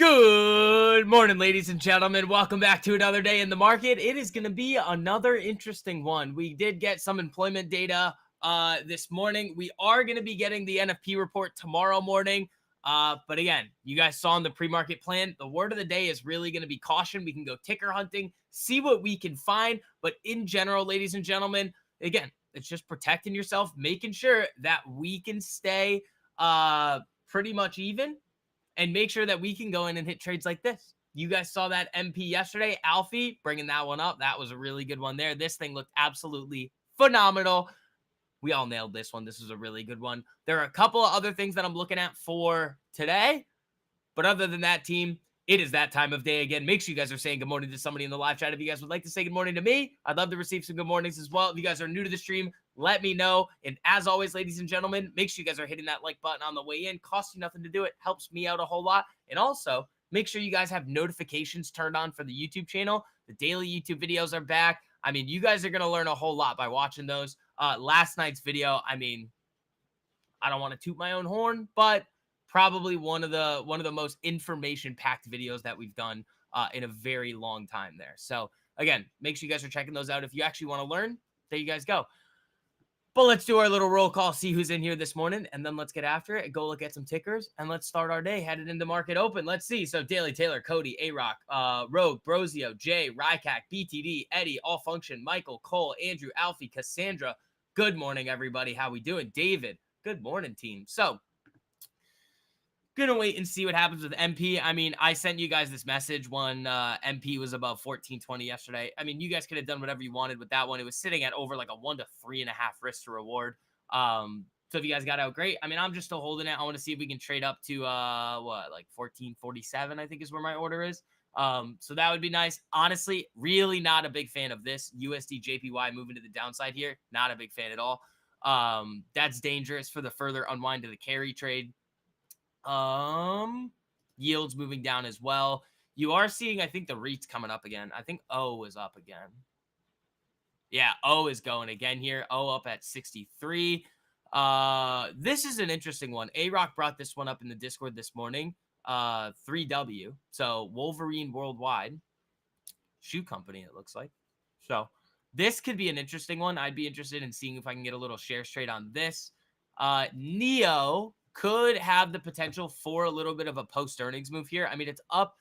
Good morning, ladies and gentlemen. Welcome back to another day in the market. It is going to be another interesting one. We did get some employment data this morning. We are going to be getting the NFP report tomorrow morning. But again, you guys saw in the pre-market plan, the word of the day is really going to be caution. We can go ticker hunting, see what we can find. But in general, ladies and gentlemen, again, it's just protecting yourself, making sure that we can stay pretty much even. And make sure that we can go in and hit trades like this. You guys saw that MP yesterday. Alfie bringing that one up. That was a really good one there. This thing looked absolutely phenomenal. We all nailed this one. This was a really good one. There are a couple of other things that I'm looking at for today. But other than that, team, it is that time of day again. Make sure you guys are saying good morning to somebody in the live chat. If you guys would like to say good morning to me, I'd love to receive some good mornings as well. If you guys are new to the stream, let me know. And as always, ladies and gentlemen, make sure you guys are hitting that like button on the way in. Costs you nothing to do it. Helps me out a whole lot. And also, make sure you guys have notifications turned on for the YouTube channel. The daily YouTube videos are back. I mean, you guys are going to learn a whole lot by watching those. Last night's video, I mean, I don't want to toot my own horn, but probably one of the most information-packed videos that we've done in a very long time there. So, again, make sure you guys are checking those out. If you actually want to learn, there you guys go. But let's do our little roll call, see who's in here this morning, and then let's get after it and go look at some tickers, and let's start our day headed into market open. Let's see. So Daily, Taylor, Cody, A-Rock, Rogue, Brozio, Jay, Rycac, BTD, Eddie, All Function, Michael, Cole, Andrew, Alfie, Cassandra. Good morning, everybody. How we doing? David, good morning, team. So, gonna wait and see what happens with MP. I mean, I sent you guys this message when MP was above 1420 yesterday. I mean, you guys could have done whatever you wanted with that one. It was sitting at over like a 1 to 3.5 risk to reward. So if you guys got out, great. I mean, I'm just still holding it. I want to see if we can trade up to like 1447, I think is where my order is. So that would be nice. Honestly, really not a big fan of this USD JPY moving to the downside here. Not a big fan at all. That's dangerous for the further unwind of the carry trade. Yields moving down as well. You are seeing, I think, the REITs coming up again. I think O is up again. Yeah, O is going again here. O up at 63. This is an interesting one. A-Rock brought this one up in the Discord this morning. 3W. So Wolverine Worldwide. Shoe company, it looks like. So this could be an interesting one. I'd be interested in seeing if I can get a little shares trade on this. Neo could have the potential for a little bit of a post-earnings move here. I mean, it's up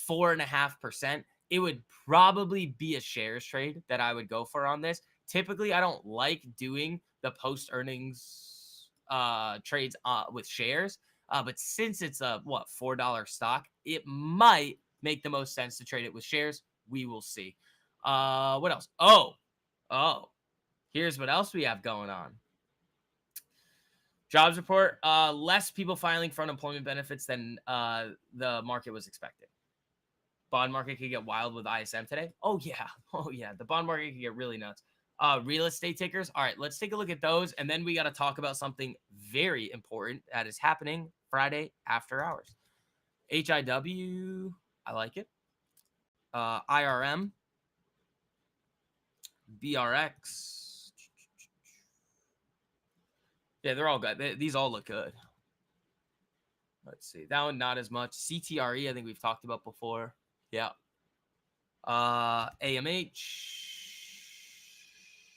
4.5%. It would probably be a shares trade that I would go for on this. Typically, I don't like doing the post-earnings trades with shares. But since it's a, $4 stock, it might make the most sense to trade it with shares. We will see. What else? Oh, here's what else we have going on. Jobs report, less people filing for unemployment benefits than the market was expecting. Bond market could get wild with ISM today. Oh, yeah. The bond market could get really nuts. Real estate tickers. All right, let's take a look at those. And then we got to talk about something very important that is happening Friday after hours. HIW, I like it. IRM. BRX. Yeah, they're all good. These all look good. Let's see. That one, not as much. CTRE, I think we've talked about before. Yeah. AMH.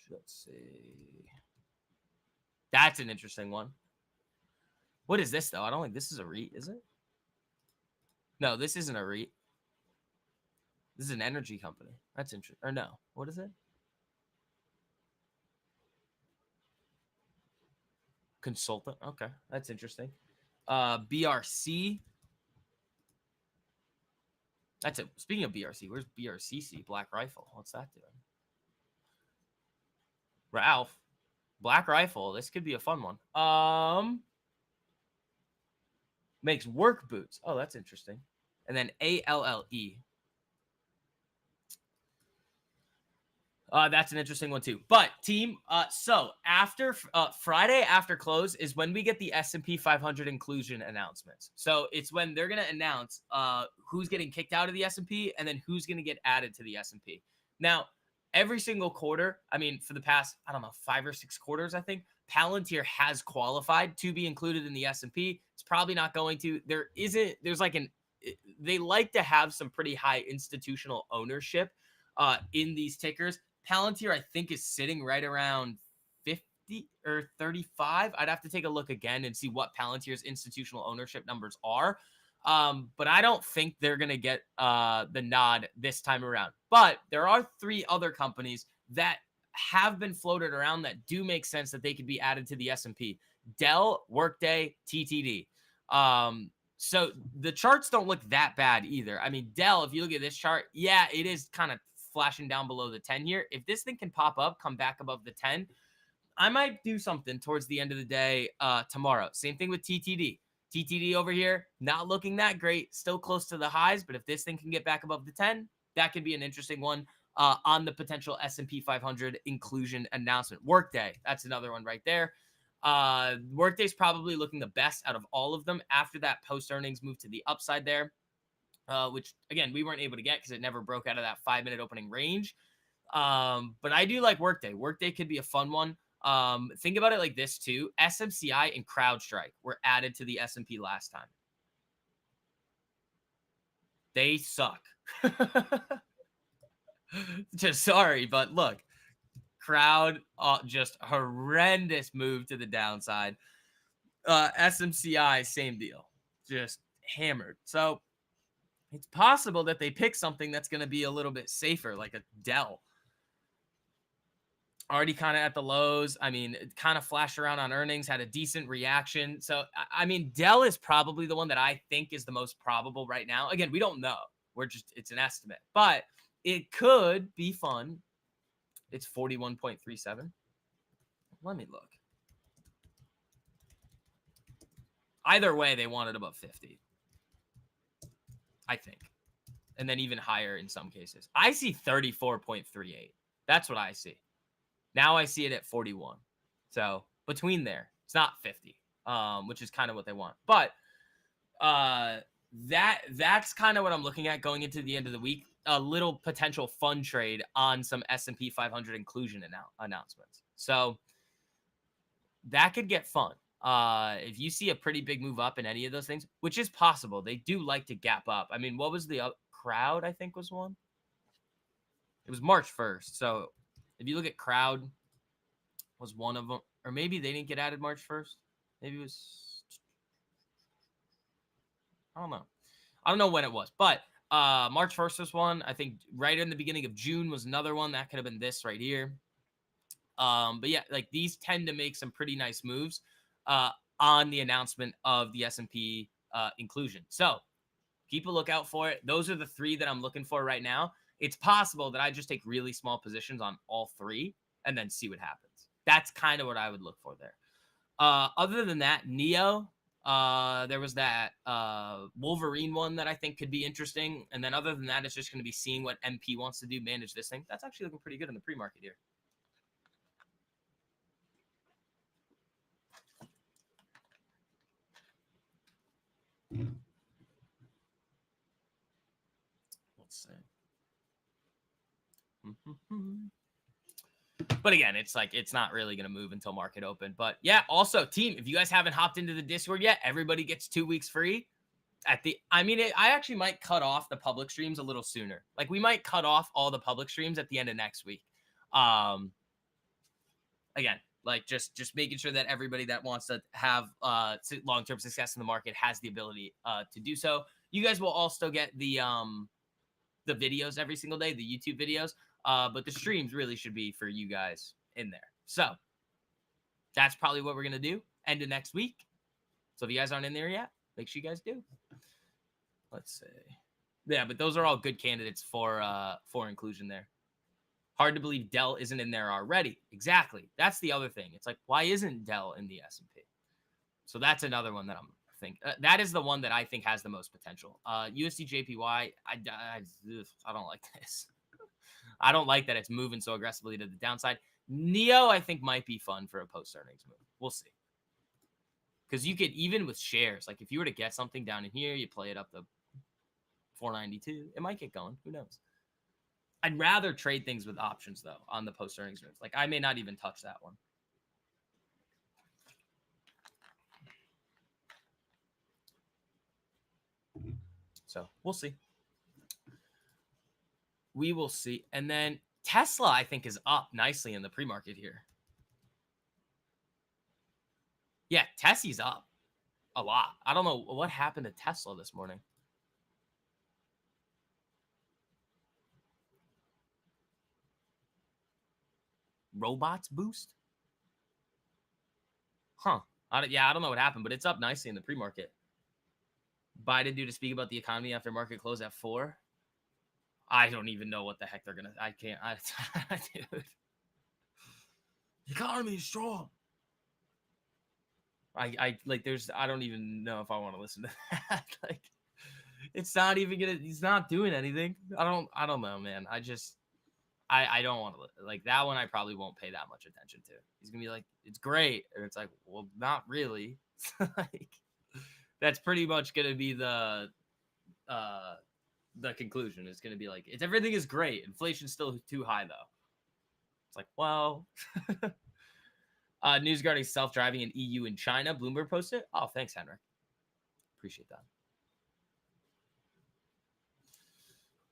Let's see. That's an interesting one. What is this, though? I don't think this is a REIT, is it? No, this isn't a REIT. This is an energy company. That's interesting. Or no. What is it? Consultant. Okay, that's interesting. BRC. That's it. Speaking of BRC, where's BRCC? Black Rifle. What's that doing? Ralph. Black Rifle. This could be a fun one. Makes work boots. Oh, that's interesting. And then ALLE. That's an interesting one too. But team, so after Friday after close is when we get the S&P 500 inclusion announcements. So it's when they're going to announce who's getting kicked out of the S&P and then who's going to get added to the S&P. Now, every single quarter, I mean, for the past, 5 or 6 quarters, I think, Palantir has qualified to be included in the S&P. It's probably not going to. There's like an they like to have some pretty high institutional ownership in these tickers. Palantir, I think, is sitting right around 50 or 35. I'd have to take a look again and see what Palantir's institutional ownership numbers are. But I don't think they're going to get the nod this time around. But there are 3 other companies that have been floated around that do make sense that they could be added to the S&P. Dell, Workday, TTD. So the charts don't look that bad either. I mean, Dell, if you look at this chart, yeah, it is kind of flashing down below the 10 here. If this thing can pop up, come back above the 10, I might do something towards the end of the day tomorrow. Same thing with TTD. TTD over here, not looking that great, still close to the highs, but if this thing can get back above the 10, that could be an interesting one on the potential S&P 500 inclusion announcement. Workday, that's another one right there. Workday's probably looking the best out of all of them after that post-earnings move to the upside there, which, again, we weren't able to get because it never broke out of that 5-minute opening range. But I do like Workday. Workday could be a fun one. Think about it like this too. SMCI and CrowdStrike were added to the S&P last time. They suck. Just sorry, but look, Crowd, just horrendous move to the downside. SMCI, same deal, just hammered. So it's possible that they pick something that's going to be a little bit safer, like a Dell. Already kind of at the lows. I mean, it kind of flashed around on earnings, had a decent reaction. So, I mean, Dell is probably the one that I think is the most probable right now. Again, we don't know. It's an estimate, but it could be fun. It's 41.37. Let me look. Either way, they want it above 50, I think. And then even higher in some cases. I see 34.38. That's what I see. Now I see it at 41. So between there, it's not 50, which is kind of what they want. But that's kind of what I'm looking at going into the end of the week. A little potential fun trade on some S&P 500 inclusion announcements. So that could get fun. If you see a pretty big move up in any of those things, which is possible, they do like to gap up. I mean, what was the Crowd, I think, was one? It was March 1st. So if you look at Crowd, was one of them. Or maybe they didn't get added March 1st. Maybe it was... I don't know when it was. But March 1st was one. I think right in the beginning of June was another one. That could have been this right here. But yeah, like these tend to make some pretty nice moves on the announcement of the S&P inclusion. So keep a lookout for it. Those are the 3 that I'm looking for right now. It's possible that I just take really small positions on all 3 and then see what happens. That's kind of what I would look for there. Other than that, Neo, there was that Wolverine one that I think could be interesting. And then other than that, it's just going to be seeing what MP wants to do, manage this thing. That's actually looking pretty good in the pre-market here. Let's see. But again, it's like, it's not really going to move until market open. But yeah, also team, if you guys haven't hopped into the Discord yet, everybody gets 2 weeks free I actually might cut off the public streams a little sooner. Like we might cut off all the public streams at the end of next week. Again, like just making sure that everybody that wants to have long-term success in the market has the ability to do so. You guys will also get the videos every single day, the YouTube videos. But the streams really should be for you guys in there. So that's probably what we're going to do end of next week. So if you guys aren't in there yet, make sure you guys do. Let's see. Yeah, but those are all good candidates for inclusion there. Hard to believe Dell isn't in there already. Exactly. That's the other thing. It's like, why isn't Dell in the S&P? So that's another one that I'm think that is the one that I think has the most potential. USD JPY, I don't like this. I don't like that it's moving so aggressively to the downside. Neo, I think, might be fun for a post-earnings move. We'll see. Because you could, even with shares, like if you were to get something down in here, you play it up to 492, it might get going. Who knows? I'd rather trade things with options, though, on the post-earnings moves. Like, I may not even touch that one. So we'll see. We will see. And then Tesla, I think, is up nicely in the pre-market here. Yeah, Tesla's up a lot. I don't know what happened to Tesla this morning. Robots boost? Huh. I don't know what happened, but it's up nicely in the pre-market. Biden due to speak about the economy after market close at 4. I don't even know what the heck they're gonna. I can't. Dude. The economy is strong. I like. There's. I don't even know if I want to listen to that. Like, it's not even gonna. He's not doing anything. I don't know, man. I don't want to like that one. I probably won't pay that much attention to. He's gonna be like, it's great, and it's like, well, not really. Like, that's pretty much gonna be the conclusion. It's gonna be like, it's everything is great. Inflation's still too high though. It's like, well, news regarding self-driving in EU and China. Bloomberg posted. Oh, thanks, Henrik. Appreciate that.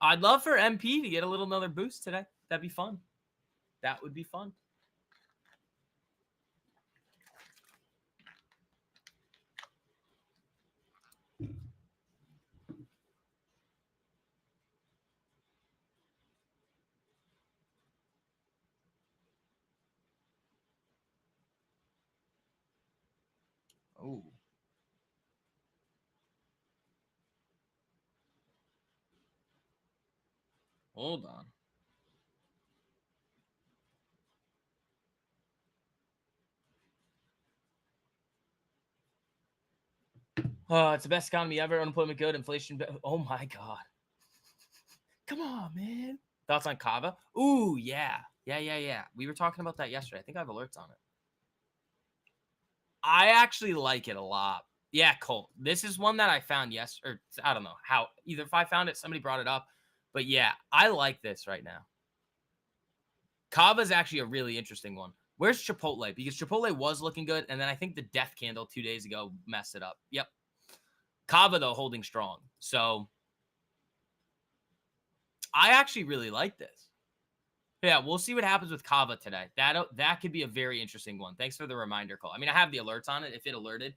I'd love for MP to get a little another boost today. That'd be fun. That would be fun. Oh. Hold on. It's the best economy ever. Unemployment good. Inflation. Oh my god. Come on, man. Thoughts on Kava? Ooh, yeah. Yeah. We were talking about that yesterday. I think I have alerts on it. I actually like it a lot. Yeah, Colt. This is one that I found or I don't know how. Either if I found it, somebody brought it up. But yeah, I like this right now. Kava is actually a really interesting one. Where's Chipotle? Because Chipotle was looking good, and then I think the death candle 2 days ago messed it up. Yep. Kava, though, holding strong. So I actually really like this. Yeah, we'll see what happens with Kava today. That could be a very interesting one. Thanks for the reminder, Cole. I mean, I have the alerts on it. If it alerted,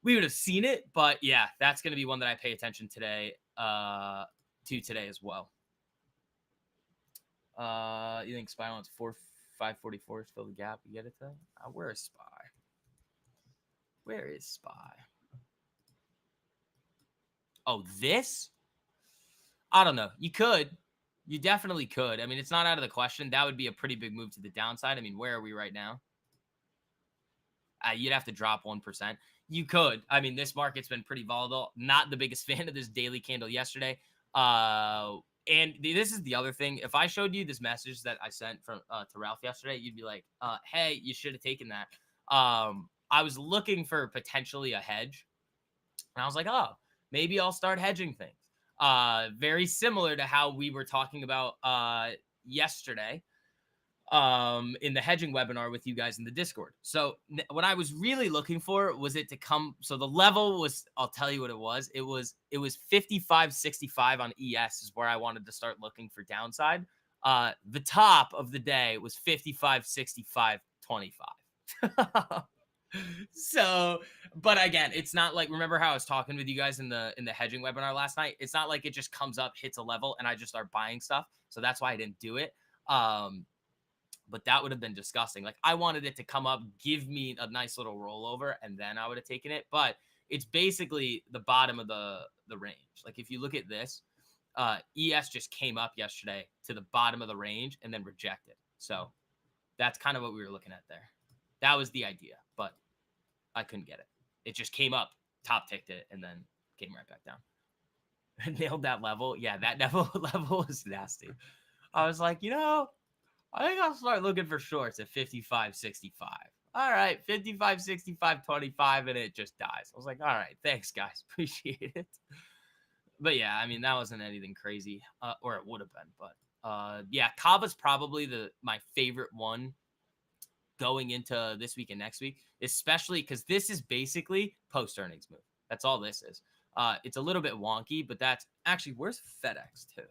we would have seen it. But yeah, that's going to be one that I pay attention today today as well. You think SPY wants 544 fill the gap? You get it today? Where is SPY? Where is SPY? Oh, this? I don't know. You could. You definitely could. I mean, it's not out of the question. That would be a pretty big move to the downside. I mean, where are we right now? You'd have to drop 1%. You could. I mean, this market's been pretty volatile. Not the biggest fan of this daily candle yesterday. And this is the other thing. If I showed you this message that I sent from to Ralph yesterday, you'd be like, hey, you should have taken that. I was looking for potentially a hedge. And I was like, oh, maybe I'll start hedging things. Very similar to how we were talking about yesterday in the hedging webinar with you guys in the Discord. So what I was really looking for was it to come. So the level was, I'll tell you what it was. It was 55.65 on ES is where I wanted to start looking for downside. The top of the day was 55.65.25. So, but again, it's not like, remember how I was talking with you guys in the hedging webinar last night? It's not like it just comes up, hits a level, and I just start buying stuff. So that's why I didn't do it. But that would have been disgusting. Like, I wanted it to come up, give me a nice little rollover, and then I would have taken it. But it's basically the bottom of the range. Like, if you look at this, ES just came up yesterday to the bottom of the range and then rejected. So that's kind of what we were looking at there. That was the idea, but I couldn't get it. It just came up, top ticked it, and then came right back down. Nailed that level. Yeah, that level was nasty. I was like, I think I'll start looking for shorts at 55.65. All right, 55.65.25, and it just dies. I was like, all right, thanks, guys. Appreciate it. But yeah, I mean, that wasn't anything crazy, or it would have been. But yeah, Kava's probably my favorite one going into this week and next week, especially because this is basically post-earnings move. That's all this is. It's a little bit wonky, but that's actually, where's FedEx too?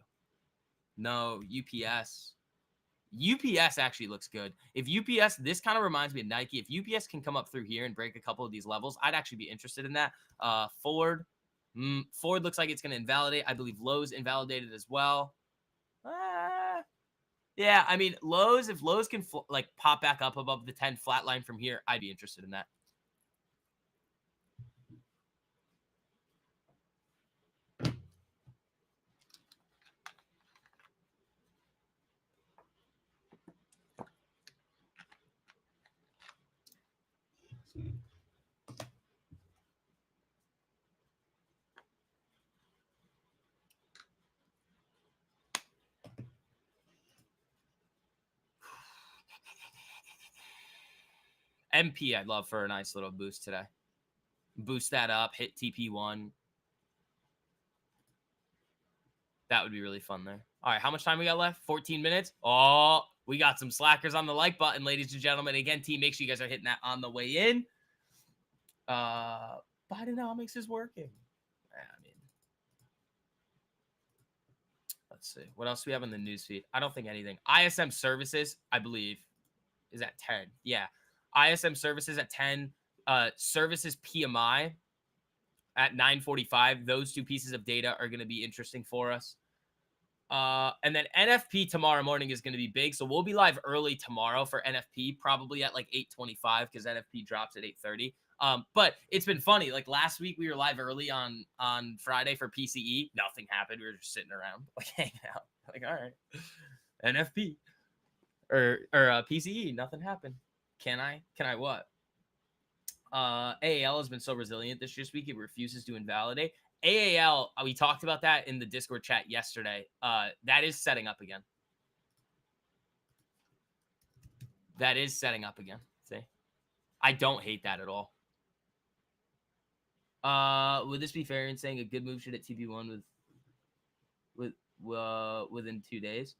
No, UPS. UPS actually looks good. If UPS, this kind of reminds me of Nike. If UPS can come up through here and break a couple of these levels, I'd actually be interested in that. Ford. Ford looks like it's going to invalidate. I believe Lowe's invalidated as well. Yeah, I mean, Lowe's, if Lowe's can like pop back up above the 10 flat line from here, I'd be interested in that. MP, I'd love for a nice little boost today. Boost that up, hit TP1. That would be really fun there. All right, how much time we got left? 14 minutes. Oh, we got some slackers on the like button, ladies and gentlemen. Again, team, make sure you guys are hitting that on the way in. Bidenomics is working. I mean, let's see. What else do we have in the news feed? I don't think anything. ISM services, I believe, is at 10. Yeah. ISM services at 10. Services PMI at 9:45. Those two pieces of data are going to be interesting for us. And then NFP tomorrow morning is going to be big. So we'll be live early tomorrow for NFP, probably at like 8:25 because NFP drops at 8:30. But it's been funny. Like last week, we were live early on Friday for PCE. Nothing happened. We were just sitting around, like hanging out. Like, all right, NFP or PCE. Nothing happened. Can I what? AAL has been so resilient this week. It refuses to invalidate. AAL, we talked about that in the Discord chat yesterday. That is setting up again. That is setting up again. See? I don't hate that at all. Would this be fair in saying a good move should hit TP1 within 2 days?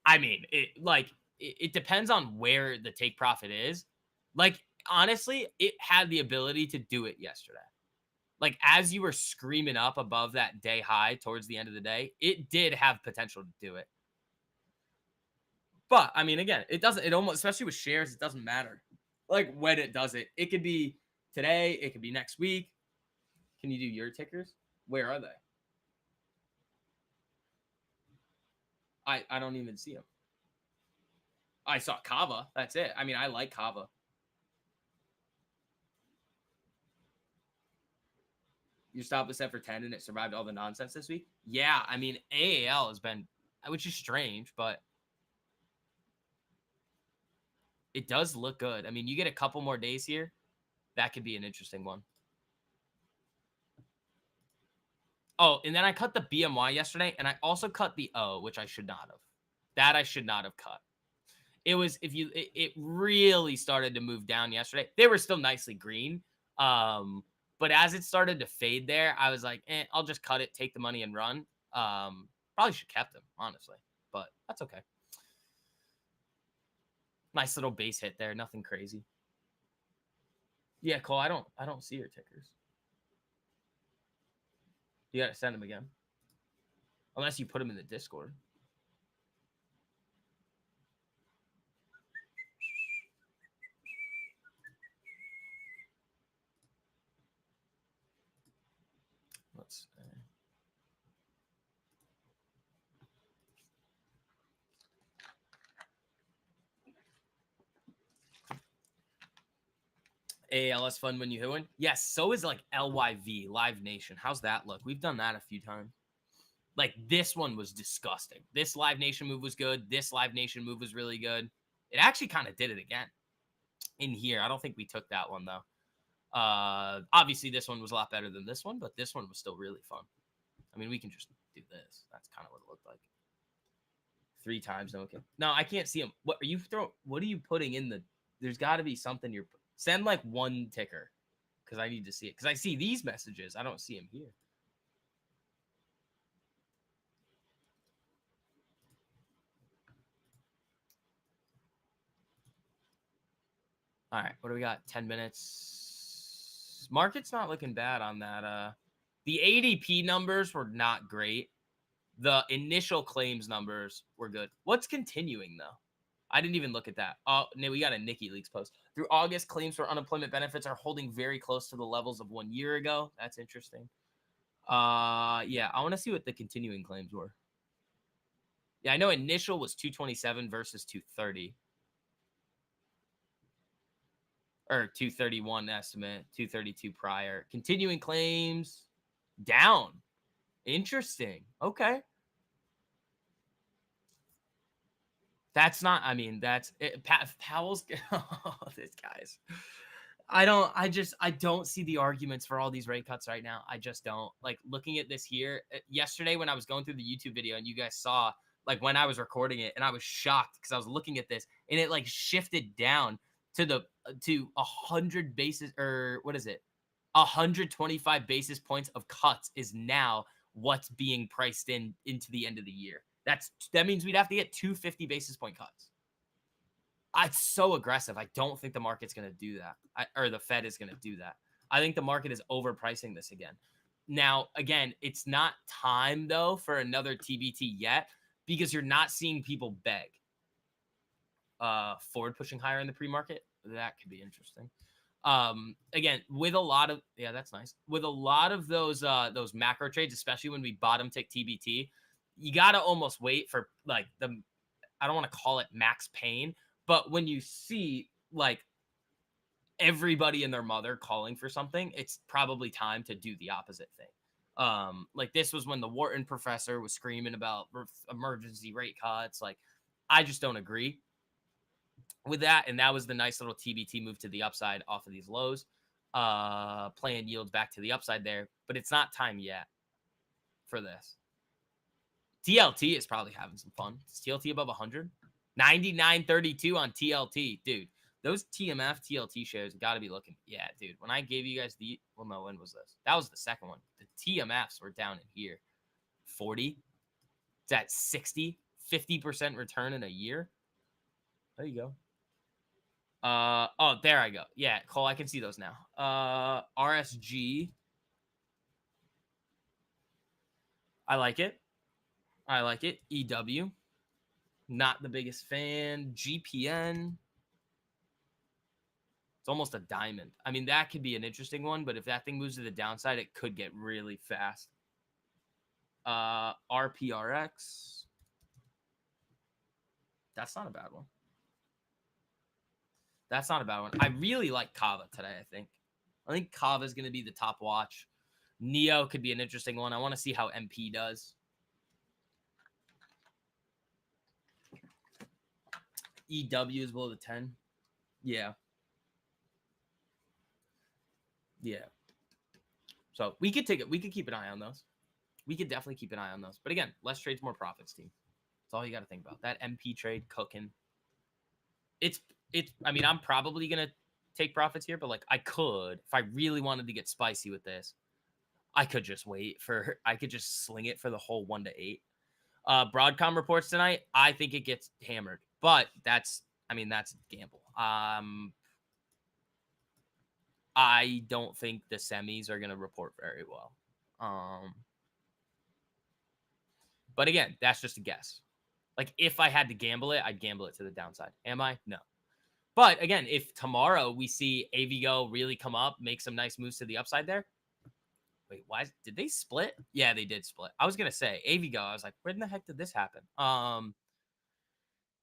I mean, it depends on where the take profit is. Like, honestly, it had the ability to do it yesterday. Like, as you were screaming up above that day high towards the end of the day, it did have potential to do it. But, I mean, again, it almost, especially with shares, it doesn't matter. Like, when it does it. It could be today. It could be next week. Can you do your tickers? Where are they? I don't even see them. I saw Kava. That's it. I mean, I like Kava. Your stop was set for 10 and it survived all the nonsense this week? Yeah, I mean, AAL has been, which is strange, but it does look good. I mean, you get a couple more days here. That could be an interesting one. Oh, and then I cut the BMY yesterday, and I also cut the O, which I should not have. That I should not have cut. It was, it really started to move down yesterday. They were still nicely green. But as it started to fade there, I was like, I'll just cut it, take the money and run. Probably should have kept them, honestly, but that's okay. Nice little base hit there. Nothing crazy. Yeah, Cole, I don't see your tickers. You got to send them again. Unless you put them in the Discord. Let's ALS fun when you hit one. Yes, so is like LYV, Live Nation. How's that look? We've done that a few times. Like, this one was disgusting. This Live Nation move was good. This Live Nation move was really good. It actually kind of did it again in here. I don't think we took that one, though. Obviously, this one was a lot better than this one, but this one was still really fun. I mean, we can just do this. That's kind of what it looked like. 3 times. No, okay. No, I can't see them. What are you throwing? What are you putting in the? There's got to be something you're. Send like one ticker because I need to see it. Because I see these messages. I don't see them here. All right. What do we got? 10 minutes. claims. Market's not looking bad on that. The ADP numbers were not great. The initial claims numbers were good. What's continuing though? I didn't even look at that. Oh, no, we got a Nikki Leaks post. Through August, claims for unemployment benefits are holding very close to the levels of 1 year ago. That's interesting. Yeah, I want to see what the continuing claims were. Yeah, I know initial was 227 versus 230. Or 231 estimate, 232 prior. Continuing claims down. Interesting. Okay. That's not, I mean, that's it. Powell's, oh, this guy's. I don't see the arguments for all these rate cuts right now. I just don't. Like looking at this here yesterday when I was going through the YouTube video and you guys saw like when I was recording it and I was shocked because I was looking at this and it like shifted down to the to 100 basis or what is it? 125 basis points of cuts is now what's being priced into the end of the year. That means we'd have to get 250 basis point cuts. It's so aggressive. I don't think the market's going to do that, or the Fed is going to do that. I think the market is overpricing this again. Now, again, it's not time though for another TBT yet because you're not seeing people beg. Forward pushing higher in the pre-market, that could be interesting. Again, with a lot of that's nice. With a lot of those macro trades, especially when we bottom tick TBT, you gotta almost wait for like the I don't want to call it max pain, but when you see like everybody and their mother calling for something, it's probably time to do the opposite thing. Like this was when the Wharton professor was screaming about emergency rate cuts. Like, I just don't agree with that. And that was the nice little TBT move to the upside off of these lows, playing yields back to the upside there. But it's not time yet for this. TLT is probably having some fun. Is TLT above 100? 99.32 on TLT. Dude, those TMF TLT shares got to be looking. Yeah, dude. When I gave you guys well, no, when was this? That was the second one. The TMFs were down in here. 40. It's at 60. 50% return in a year. There you go. Oh, there I go. Yeah, Cole, I can see those now. RSG. I like it. I like it. EW. Not the biggest fan. GPN. It's almost a diamond. I mean, that could be an interesting one, but if that thing moves to the downside, it could get really fast. RPRX. That's not a bad one. That's not a bad one. I really like Kava today, I think Kava is going to be the top watch. Neo could be an interesting one. I want to see how MP does. EW is below the 10. Yeah. Yeah. So we could take it. We could keep an eye on those. We could definitely keep an eye on those. But again, less trades, more profits, team. That's all you got to think about. That MP trade cooking. It's. I mean, I'm probably gonna take profits here, but like I could, if I really wanted to get spicy with this, I could just wait for. I could just sling it for the whole 1 to 8. Broadcom reports tonight. I think it gets hammered, but that's. I mean, that's a gamble. I don't think the semis are gonna report very well. But again, that's just a guess. Like if I had to gamble it, I'd gamble it to the downside. Am I? No. But again, if tomorrow we see AVGO really come up, make some nice moves to the upside there. Wait, why did they split? Yeah, they did split. I was gonna say AVGO. I was like, where in the heck did this happen? I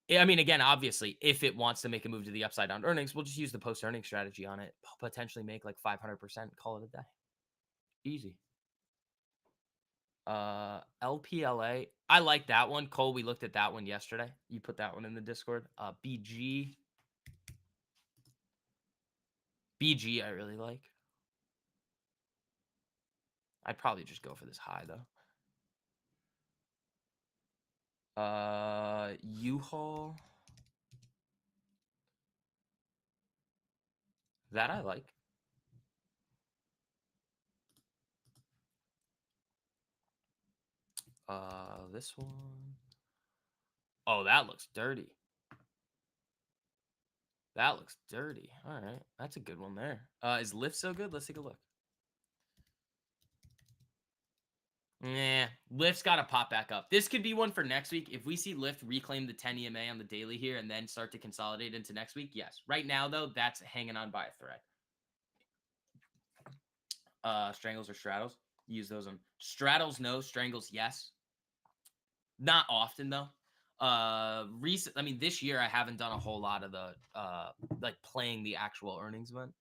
mean, again, obviously, if it wants to make a move to the upside on earnings, we'll just use the post earnings strategy on it. Potentially make like 500%. Call it a day. Easy. LPLA. I like that one. Cole, we looked at that one yesterday. You put that one in the Discord. BG. BG, I really like. I'd probably just go for this high though. U-Haul. That I like. This one. Oh, that looks dirty. That looks dirty. All right. That's a good one there. Is Lyft so good? Let's take a look. Nah, Lyft's got to pop back up. This could be one for next week. If we see Lyft reclaim the 10 EMA on the daily here and then start to consolidate into next week, yes. Right now, though, that's hanging on by a thread. Strangles or straddles? Use those on straddles, no. Strangles, yes. Not often, though. I mean, this year I haven't done a whole lot of the like playing the actual earnings event.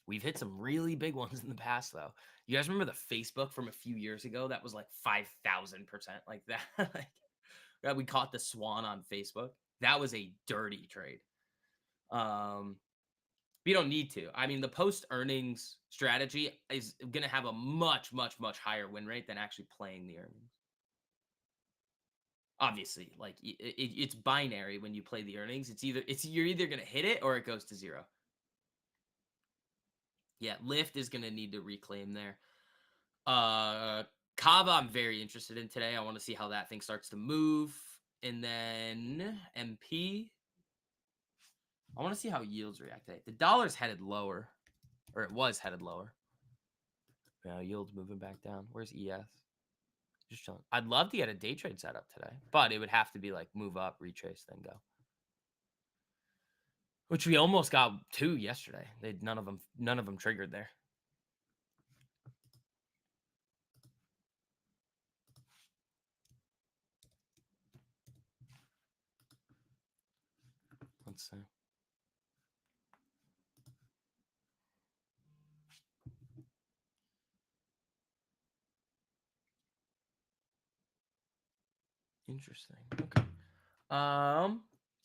We've hit some really big ones in the past, though. You guys remember the Facebook from a few years ago? That was like 5,000%, like that. Like, that we caught the swan on Facebook. That was a dirty trade. We don't need to. I mean, the post earnings strategy is going to have a much, much, much higher win rate than actually playing the earnings. Obviously, like it's binary when you play the earnings. You're either going to hit it or it goes to zero. Yeah, Lyft is going to need to reclaim there. Kava, I'm very interested in today. I want to see how that thing starts to move. And then MP, I want to see how yields react today. The dollar's headed lower, or it was headed lower. Now yields moving back down. Where's ES? Just chilling. I'd love to get a day trade set up today, but it would have to be like move up, retrace, then go. Which we almost got 2 yesterday. None of them triggered there. Let's see. Interesting. Okay.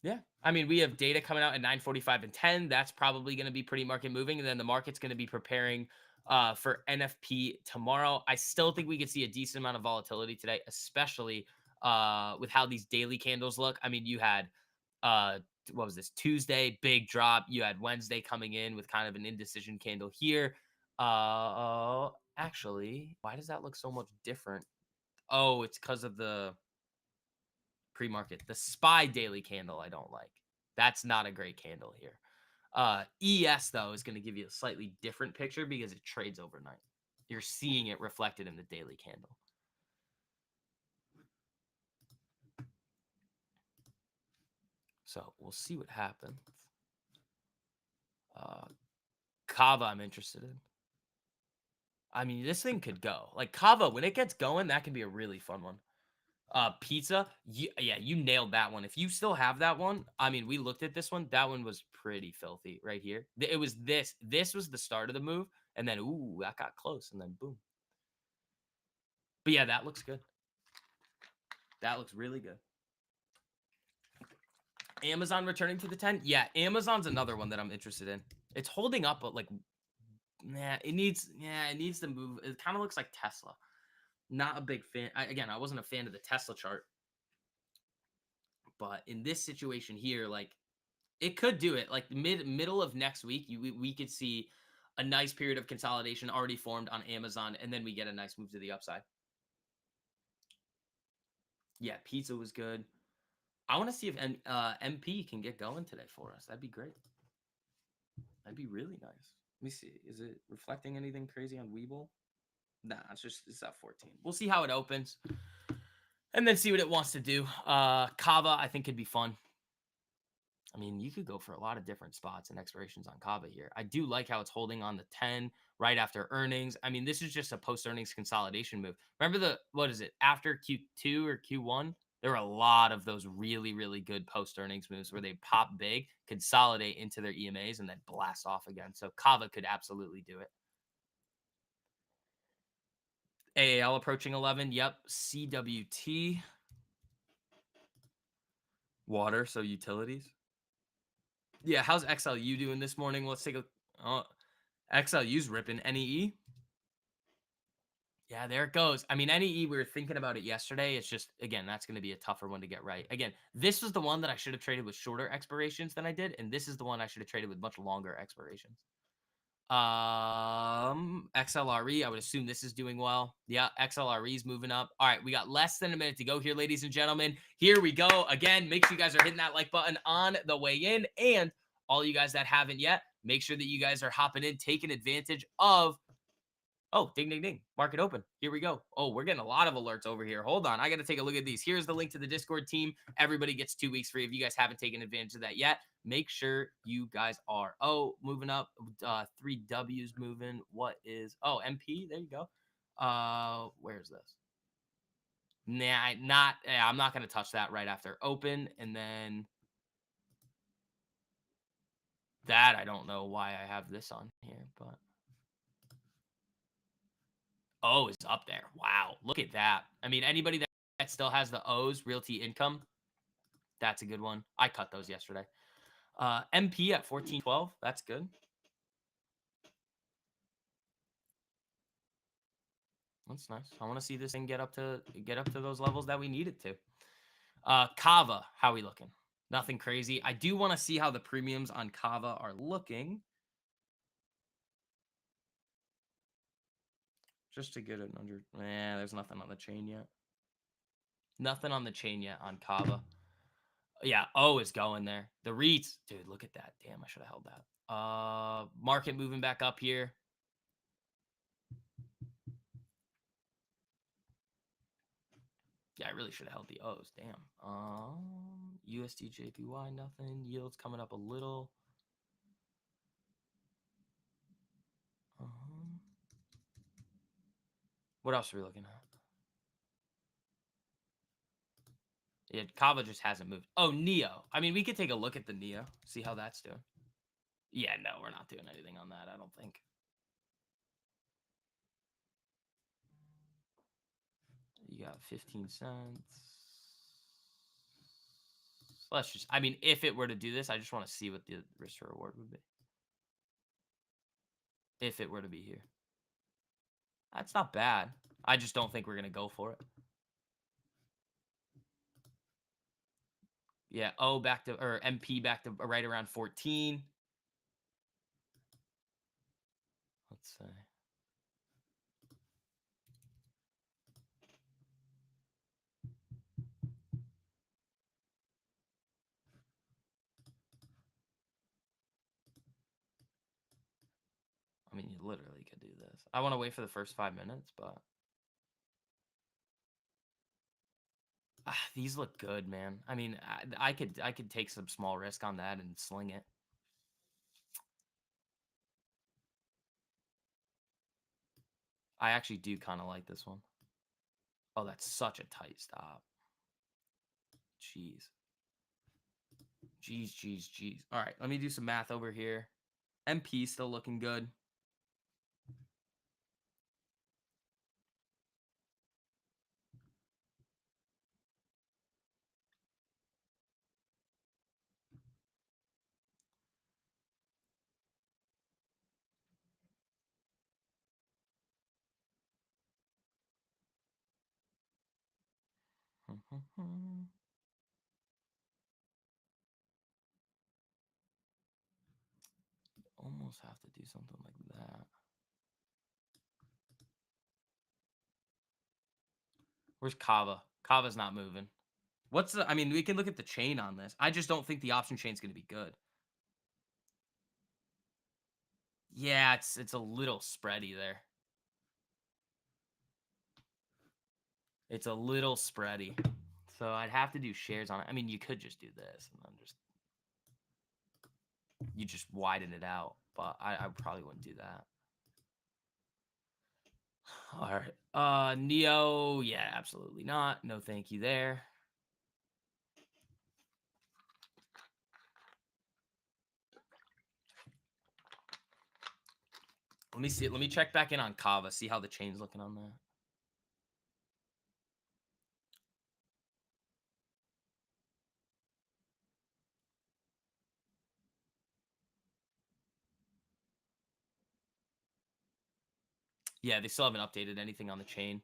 Yeah. I mean, we have data coming out at 9:45 and 10. That's probably going to be pretty market moving, and then the market's going to be preparing for NFP tomorrow. I still think we could see a decent amount of volatility today, especially with how these daily candles look. I mean, you had what was this, Tuesday, big drop. You had Wednesday coming in with kind of an indecision candle here. Actually, why does that look so much different? Oh, it's because of the pre-market. The SPY daily candle I don't like. That's not a great candle here. ES though is going to give you a slightly different picture because it trades overnight. You're seeing it reflected in the daily candle. So we'll see what happens. Kava I'm interested in. I mean, this thing could go. Like Kava, when it gets going, that can be a really fun one. Pizza, yeah, you nailed that one. If you still have that one, I mean, we looked at this one. That one was pretty filthy right here. It was this. This was the start of the move, and then ooh, that got close, and then boom. But yeah, that looks good. That looks really good. Amazon returning to the 10. Yeah, Amazon's another one that I'm interested in. It's holding up, but like, it needs to move. It kind of looks like Tesla. Not a big fan. I wasn't a fan of the Tesla chart. But in this situation here, like it could do it. Like middle of next week, we could see a nice period of consolidation already formed on Amazon, and then we get a nice move to the upside. Yeah, pizza was good. I want to see if MP can get going today for us. That'd be great. That'd be really nice. Let me see. Is it reflecting anything crazy on Webull? Nah, it's at 14. We'll see how it opens, and then see what it wants to do. Kava, I think could be fun. I mean, you could go for a lot of different spots and expirations on Kava here. I do like how it's holding on the 10 right after earnings. I mean, this is just a post-earnings consolidation move. Remember after Q2 or Q1, there were a lot of those really, really good post-earnings moves where they pop big, consolidate into their EMAs, and then blast off again. So Kava could absolutely do it. AAL approaching 11. Yep. CWT. Water, so utilities. Yeah, how's XLU doing this morning? Let's take a... XLU's ripping. NEE? Yeah, there it goes. I mean, NEE, we were thinking about it yesterday. It's just, again, that's going to be a tougher one to get right. Again, this was the one that I should have traded with shorter expirations than I did, and this is the one I should have traded with much longer expirations. XLRE, I would assume this is doing well. Yeah, XLRE is moving up. All right, we got less than a minute to go here, ladies and gentlemen. Here we go. Again, make sure you guys are hitting that like button on the way in. And all you guys that haven't yet, make sure that you guys are hopping in, taking advantage of. Oh, ding, ding, ding. Market open. Here we go. Oh, we're getting a lot of alerts over here. Hold on. I got to take a look at these. Here's the link to the Discord team. Everybody gets 2 weeks free. If you guys haven't taken advantage of that yet, make sure you guys are. Oh, moving up. 3W's moving. What is. Oh, MP. There you go. Where's this? Nah, not. Yeah, I'm not going to touch that right after open. And then that, I don't know why I have this on here, but. O is up there. Wow, look at that. I mean, anybody that still has the O's, Realty Income, that's a good one. I cut those yesterday. MP at 14.12, that's good. That's nice. I want to see this thing get up to those levels that we need it to. Kava, how we looking? Nothing crazy. I do want to see how the premiums on Kava are looking. Just to get it under. There's nothing on the chain yet. Nothing on the chain yet on Kava. Yeah, O is going there. The REITs, dude, look at that. Damn, I should have held that. Market moving back up here. Yeah, I really should have held the O's. Damn. USD JPY, nothing. Yields coming up a little. What else are we looking at? Yeah, Kava just hasn't moved. Oh, Neo. I mean, we could take a look at the Neo, see how that's doing. Yeah, no, we're not doing anything on that, I don't think. You got 15 cents. Let's just, I mean, if it were to do this, I just want to see what the risk to reward would be. If it were to be here. That's not bad. I just don't think we're going to go for it. Yeah, O back to, or MP back to right around 14. Let's say. I mean, you literally could do this. I want to wait for the first 5 minutes, but these look good, man. I mean, I could take some small risk on that and sling it. I actually do kind of like this one. Oh, that's such a tight stop. Jeez. Jeez. All right, let me do some math over here. MP still looking good. Almost have to do something like that. Where's Kava? Kava's not moving. What's the, I mean, we can look at the chain on this. I just don't think the option chain is going to be good. Yeah, it's a little spready there. It's a little spready. So I'd have to do shares on it. I mean, you could just do this and then you just widen it out, but I probably wouldn't do that. All right. Neo, yeah, absolutely not. No thank you there. Let me see. Let me check back in on Kava, see how the chain's looking on that. Yeah, they still haven't updated anything on the chain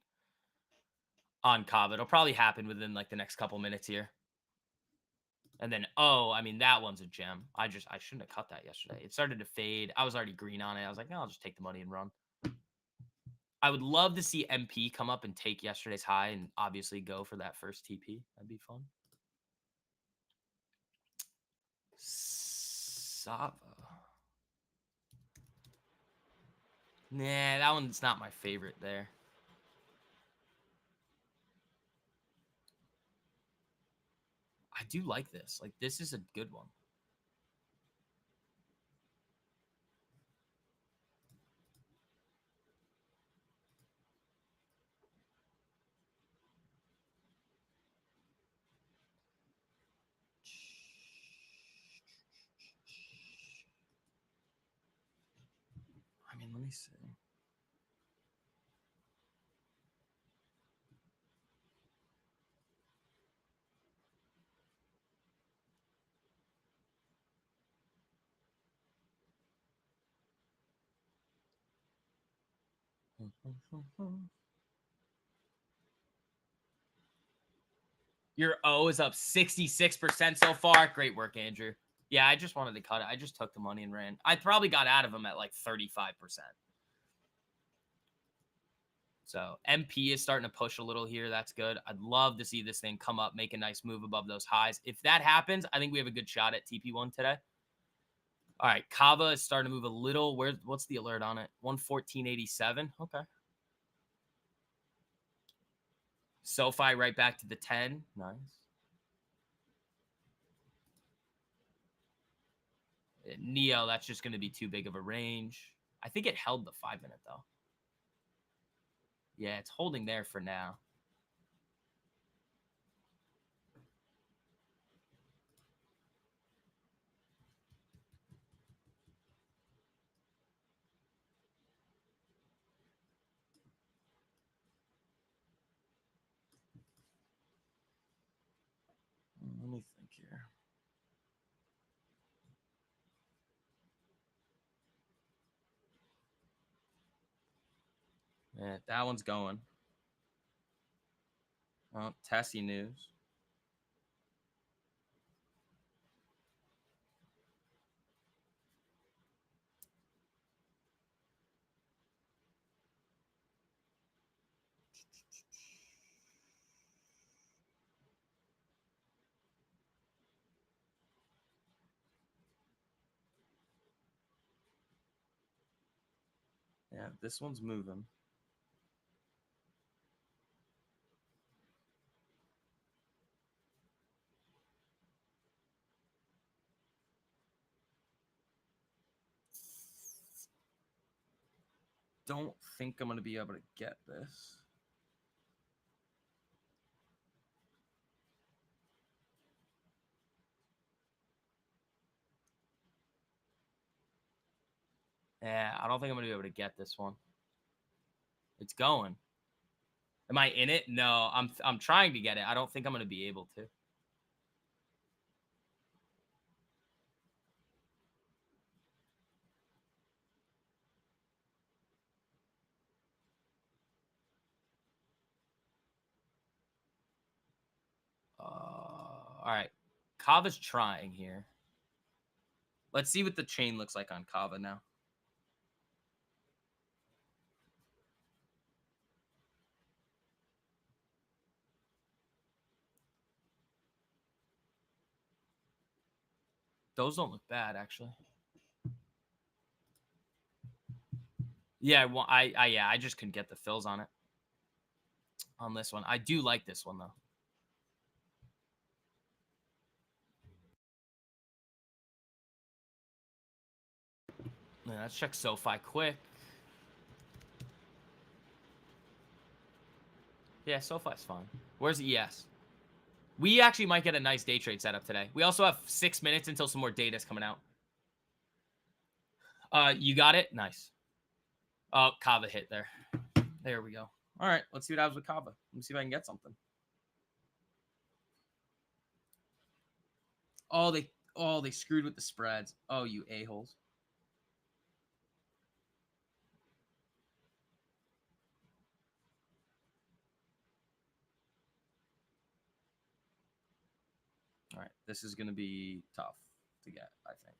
on Kava. It'll probably happen within like the next couple minutes here. And then, oh, I mean, that one's a gem. I shouldn't have cut that yesterday. It started to fade. I was already green on it. I was like, no, I'll just take the money and run. I would love to see MP come up and take yesterday's high and obviously go for that first TP. That'd be fun. Sava. Nah, that one's not my favorite there. I do like this. Like, this is a good one. I mean, let me see. Your O is up 66% so far. Great work, Andrew. Yeah, I just wanted to cut it. I just took the money and ran. I probably got out of them at like 35%. So MP is starting to push a little here. That's good. I'd love to see this thing come up, make a nice move above those highs. If that happens, I think we have a good shot at TP1 today. All right, Kava is starting to move a little. What's the alert on it? 114.87. Okay. SoFi right back to the 10. Nice. Neo, that's just going to be too big of a range. I think it held the 5-minute though. Yeah, it's holding there for now. Let me think here. Yeah, that one's going. Oh, Tessie news. Yeah, this one's moving. Don't think I'm going to be able to get this. Yeah, I don't think I'm going to be able to get this one. It's going. Am I in it? No, I'm trying to get it. I don't think I'm going to be able to. All right. Kava's trying here. Let's see what the chain looks like on Kava now. Those don't look bad, actually. Yeah, well, I just couldn't get the fills on it. On this one. I do like this one, though. Yeah, let's check SoFi quick. Yeah, SoFi's fine. Where's the ES? We actually might get a nice day trade setup today. We also have 6 minutes until some more data is coming out. You got it? Nice. Oh, Kava hit there. There we go. All right, let's see what happens with Kava. Let me see if I can get something. Oh, they screwed with the spreads. Oh, you a-holes. All right, this is going to be tough to get, I think.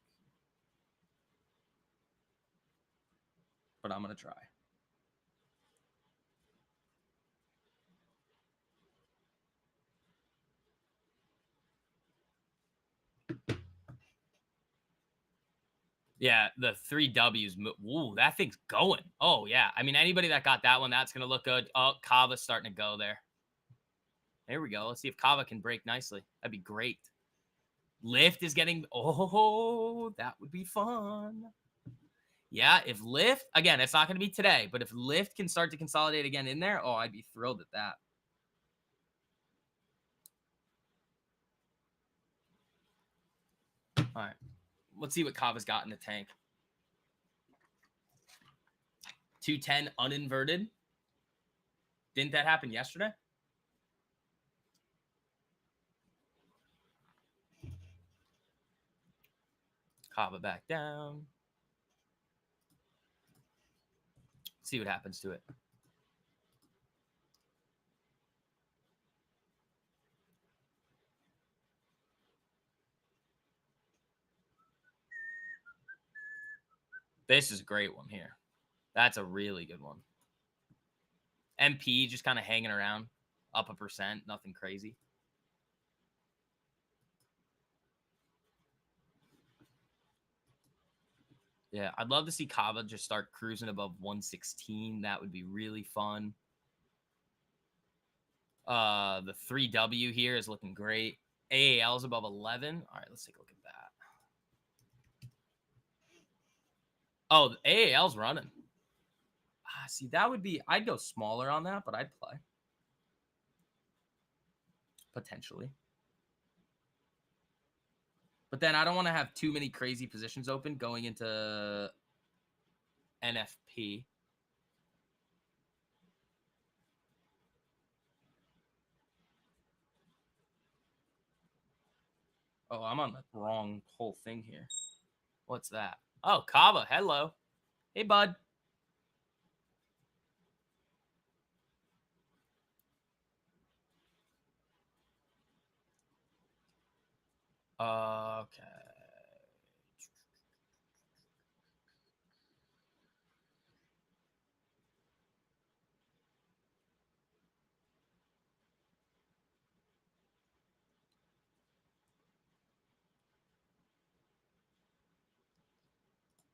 But I'm going to try. Yeah, the 3 W's. Ooh, that thing's going. Oh, yeah. I mean, anybody that got that one, that's going to look good. Oh, Kava's starting to go there. There we go. Let's see if Kava can break nicely. That'd be great. Lyft is getting... Oh, that would be fun. Yeah, if Lyft... Again, it's not going to be today, but if Lyft can start to consolidate again in there, oh, I'd be thrilled at that. All right. Let's see what Kava's got in the tank. 210 uninverted. Didn't that happen yesterday? Kava back down. See what happens to it. This is a great one here. That's a really good one. MP just kind of hanging around, up 1%, nothing crazy. Yeah, I'd love to see Kava just start cruising above 116. That would be really fun. The 3W here is looking great. AAL is above 11. All right, let's take a look at that. Oh, the AAL's running. See, that would be... I'd go smaller on that, but I'd play. Potentially. But then I don't want to have too many crazy positions open going into NFP. Oh, I'm on the wrong whole thing here. What's that? Oh, Kava. Hello. Hey, bud. Okay.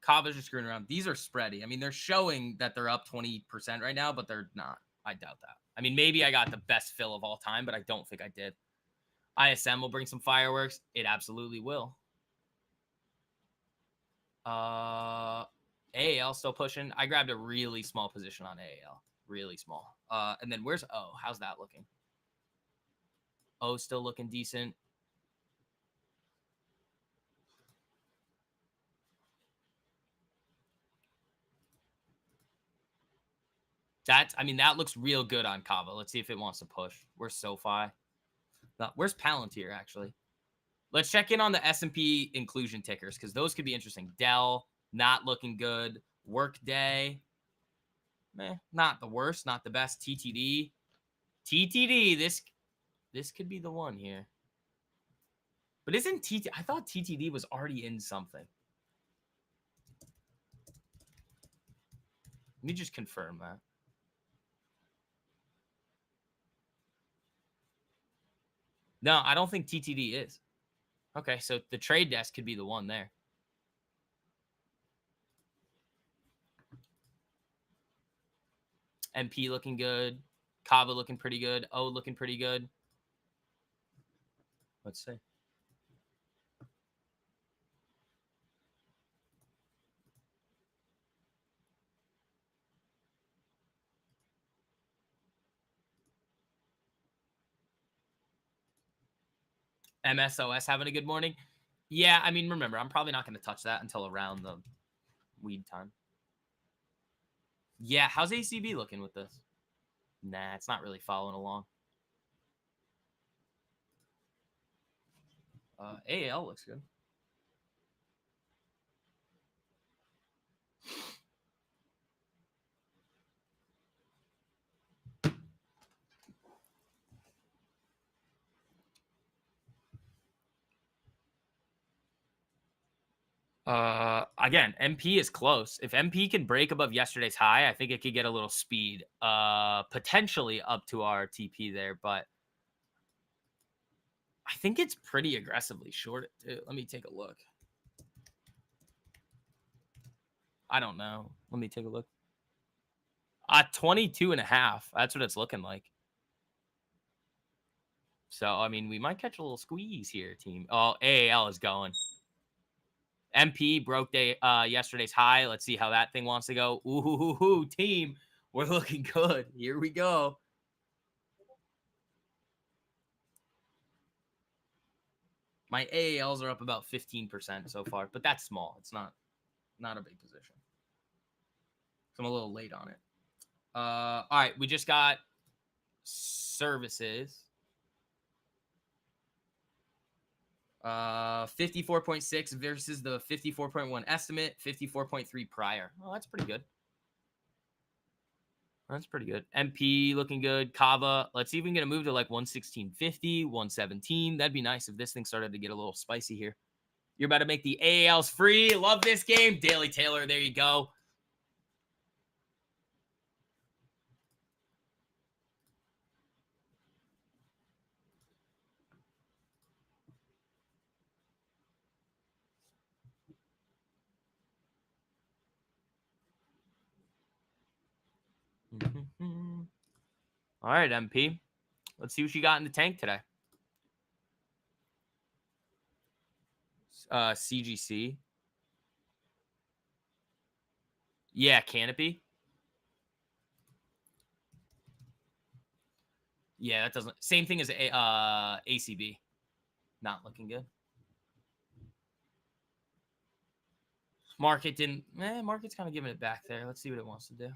Kava's just screwing around. These are spready. I mean, they're showing that they're up 20% right now, but they're not. I doubt that. I mean, maybe I got the best fill of all time, but I don't think I did. ISM will bring some fireworks. It absolutely will. AAL still pushing. I grabbed a really small position on AAL. Really small. And then where's O? How's that looking? O still looking decent. I mean, that looks real good on Kava. Let's see if it wants to push. Where's SoFi? No, where's Palantir, actually? Let's check in on the S&P inclusion tickers, because those could be interesting. Dell, not looking good. Workday, not the worst, not the best. TTD. TTD, this could be the one here. But isn't TTD... I thought TTD was already in something. Let me just confirm that. No, I don't think TTD is. Okay, so the trade desk could be the one there. MP looking good. Kava looking pretty good. O looking pretty good. Let's see. MSOS having a good morning. Yeah, I mean, remember, I'm probably not going to touch that until around the weed time. Yeah, how's ACB looking with this? Nah, it's not really following along. AAL looks good. Again, MP is close. If MP can break above yesterday's high, I think it could get a little speed, potentially up to our TP there, but I think it's pretty aggressively shorted too. Let me take a look. I don't know. Let me take a look. 22.5. That's what it's looking like. So, I mean, we might catch a little squeeze here, team. Oh, AAL is going. MP broke yesterday's high. Let's see how that thing wants to go. Ooh, team. We're looking good. Here we go. My AALs are up about 15% so far, but that's small. It's not a big position. So I'm a little late on it. All right, we just got services. 54.6 versus the 54.1 estimate, 54.3 prior. Oh, that's pretty good. That's pretty good. MP looking good. Kava. Let's see if we can get a move to like 116.50, 117. That'd be nice if this thing started to get a little spicy here. You're about to make the AALs free. Love this game. Daily Taylor, there you go. All right, MP. Let's see what you got in the tank today. CGC. Yeah, Canopy. Yeah, that doesn't. Same thing as ACB. Not looking good. Market didn't. Market's kind of giving it back there. Let's see what it wants to do.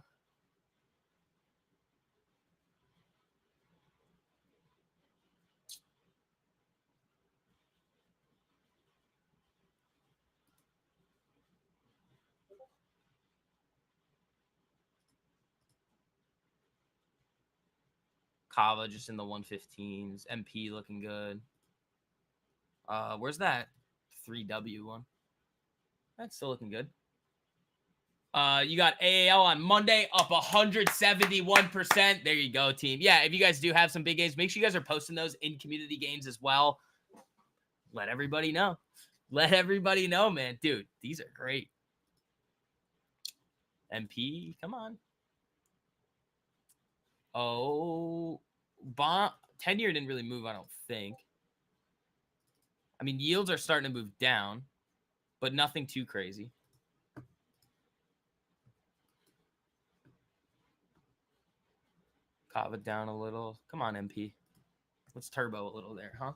Kava just in the 115s. MP looking good. Where's that 3W one? That's still looking good. You got AAL on Monday up 171%. There you go, team. Yeah, if you guys do have some big games, make sure you guys are posting those in community games as well. Let everybody know. Let everybody know, man. Dude, these are great. MP, come on. Oh, 10-year didn't really move, I don't think. I mean, yields are starting to move down, but nothing too crazy. Kava down a little. Come on, MP. Let's turbo a little there, huh?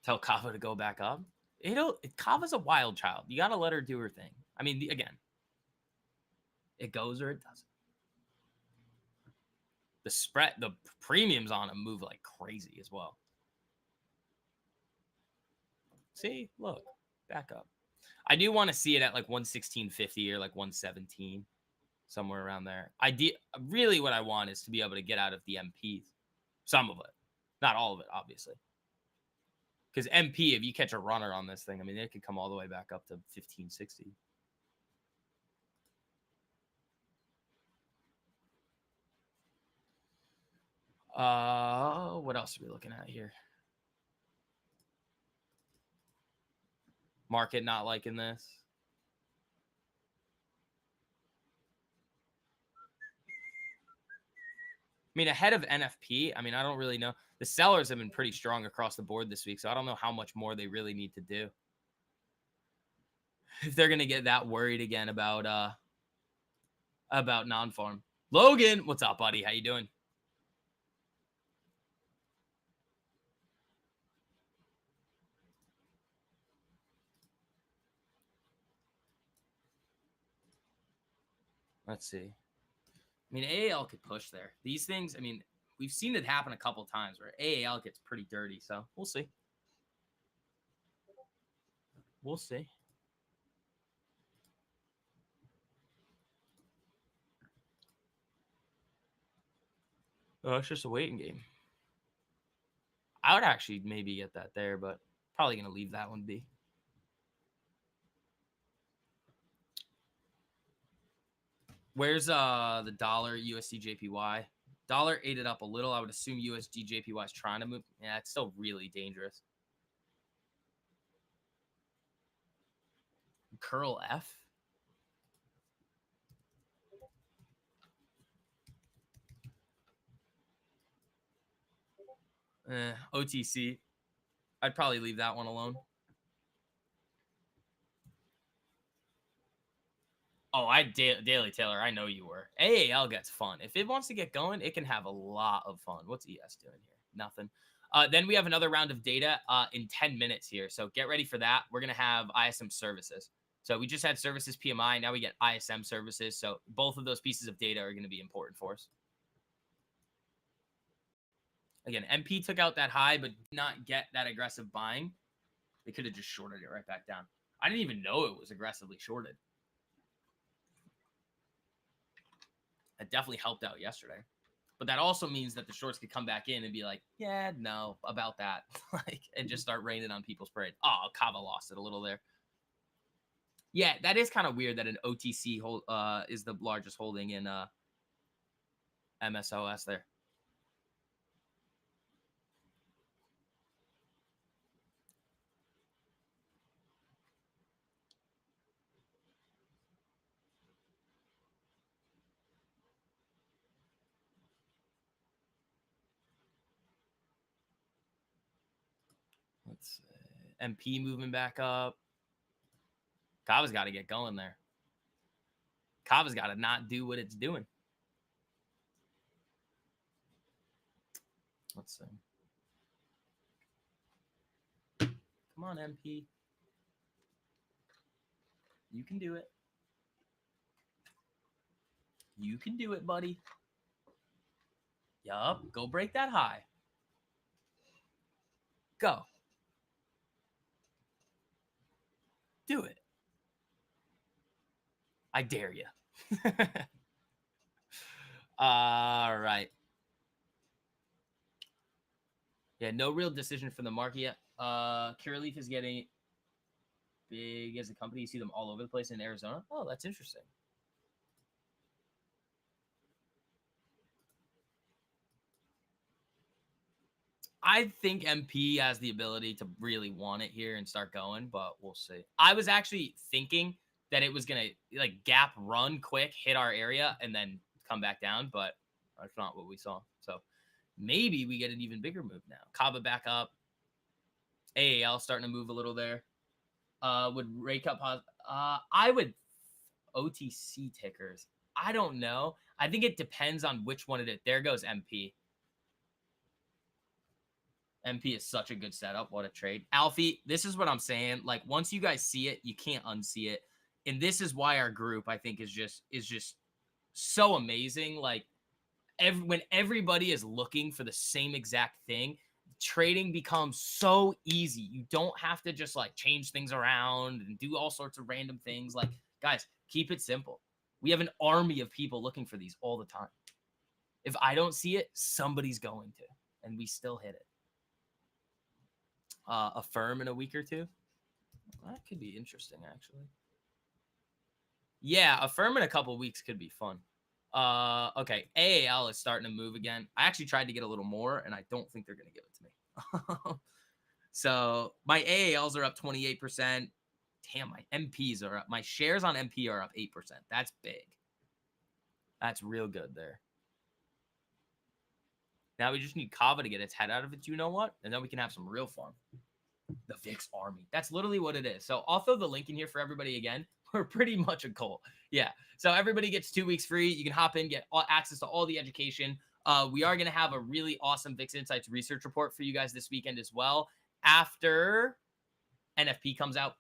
Tell Kava to go back up. Kava's a wild child. You got to let her do her thing. I mean, again, it goes or it doesn't. The spread, the premiums on them move like crazy as well. See, look, back up. I do want to see it at like 116.50 or like 117, somewhere around there. Really what I want is to be able to get out of the MPs. Some of it. Not all of it, obviously. Because MP, if you catch a runner on this thing, I mean, it could come all the way back up to 1560. What else are we looking at here? Market not liking this. I mean, ahead of NFP, I mean, I don't really know. The sellers have been pretty strong across the board this week, so I don't know how much more they really need to do. If they're going to get that worried again about non-farm. Logan, what's up, buddy? How you doing? Let's see. I mean, AAL could push there. These things, I mean, we've seen it happen a couple times where AAL gets pretty dirty. So we'll see. We'll see. Oh, it's just a waiting game. I would actually maybe get that there, but probably going to leave that one be. Where's the dollar USD JPY? Dollar ate it up a little. I would assume USD JPY is trying to move. Yeah, it's still really dangerous. Curl F. OTC. I'd probably leave that one alone. Oh, Daily Taylor. I know you were. AAL gets fun. If it wants to get going, it can have a lot of fun. What's ES doing here? Nothing. Then we have another round of data in 10 minutes here. So get ready for that. We're going to have ISM services. So we just had services PMI. Now we get ISM services. So both of those pieces of data are going to be important for us. Again, MP took out that high, but did not get that aggressive buying. They could have just shorted it right back down. I didn't even know it was aggressively shorted. It definitely helped out yesterday. But that also means that the shorts could come back in and be like, yeah, no, about that. Like, and just start raining on people's parade. Oh, Kava lost it a little there. Yeah, that is kind of weird that an OTC hold is the largest holding in MSOS there. Let's see. MP moving back up. Kava's got to get going there. Kava's got to not do what it's doing. Let's see. Come on, MP. You can do it. You can do it, buddy. Yup. Go break that high. Go. Do it. I dare you. All right. Yeah, no real decision from the market yet. Curaleaf is getting big as a company. You see them all over the place in Arizona. Oh, that's interesting. I think MP has the ability to really want it here and start going, but we'll see. I was actually thinking that it was gonna like gap run quick, hit our area, and then come back down, but that's not what we saw. So maybe we get an even bigger move now. Kava back up. AAL starting to move a little there. Would rake up I would OTC tickers. I don't know. I think it depends on which one it is. There goes MP. MP is such a good setup. What a trade. Alfie, this is what I'm saying. Like, once you guys see it, you can't unsee it. And this is why our group, I think, is just so amazing. Like, when everybody is looking for the same exact thing, trading becomes so easy. You don't have to just like change things around and do all sorts of random things. Like, guys, keep it simple. We have an army of people looking for these all the time. If I don't see it, somebody's going to, and we still hit it. A firm in a week or two. That could be interesting, actually. Yeah, a firm in a couple weeks could be fun. Okay, AAL is starting to move again. I actually tried to get a little more, and I don't think they're going to give it to me. So my AALs are up 28%. Damn, my MPs are up. My shares on MP are up 8%. That's big. That's real good there. Now we just need Kava to get its head out of it. You know what? And then we can have some real fun. The VIX Army. That's literally what it is. So I'll throw the link in here for everybody again. We're pretty much a cult. Yeah. So everybody gets 2 weeks free. You can hop in, get access to all the education. We are going to have a really awesome VIX Insights research report for you guys this weekend as well after NFP comes out.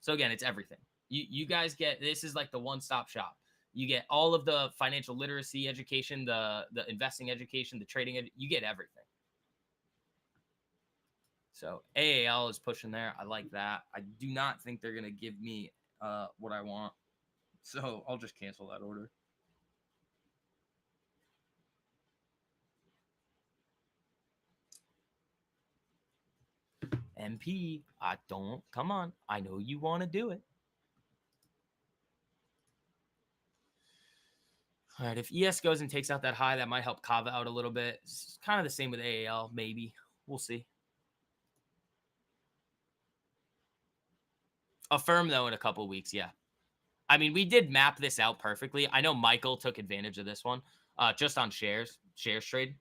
So again, it's everything. You guys get, this is like the one-stop shop. You get all of the financial literacy education, the investing education, the trading, you get everything. So AAL is pushing there. I like that. I do not think they're going to give me what I want. So I'll just cancel that order. MP, come on. I know you want to do it. All right, if ES goes and takes out that high, that might help Kava out a little bit. It's kind of the same with AAL, maybe. We'll see. Affirm, though, in a couple weeks, yeah. I mean, we did map this out perfectly. I know Michael took advantage of this one just on shares trade.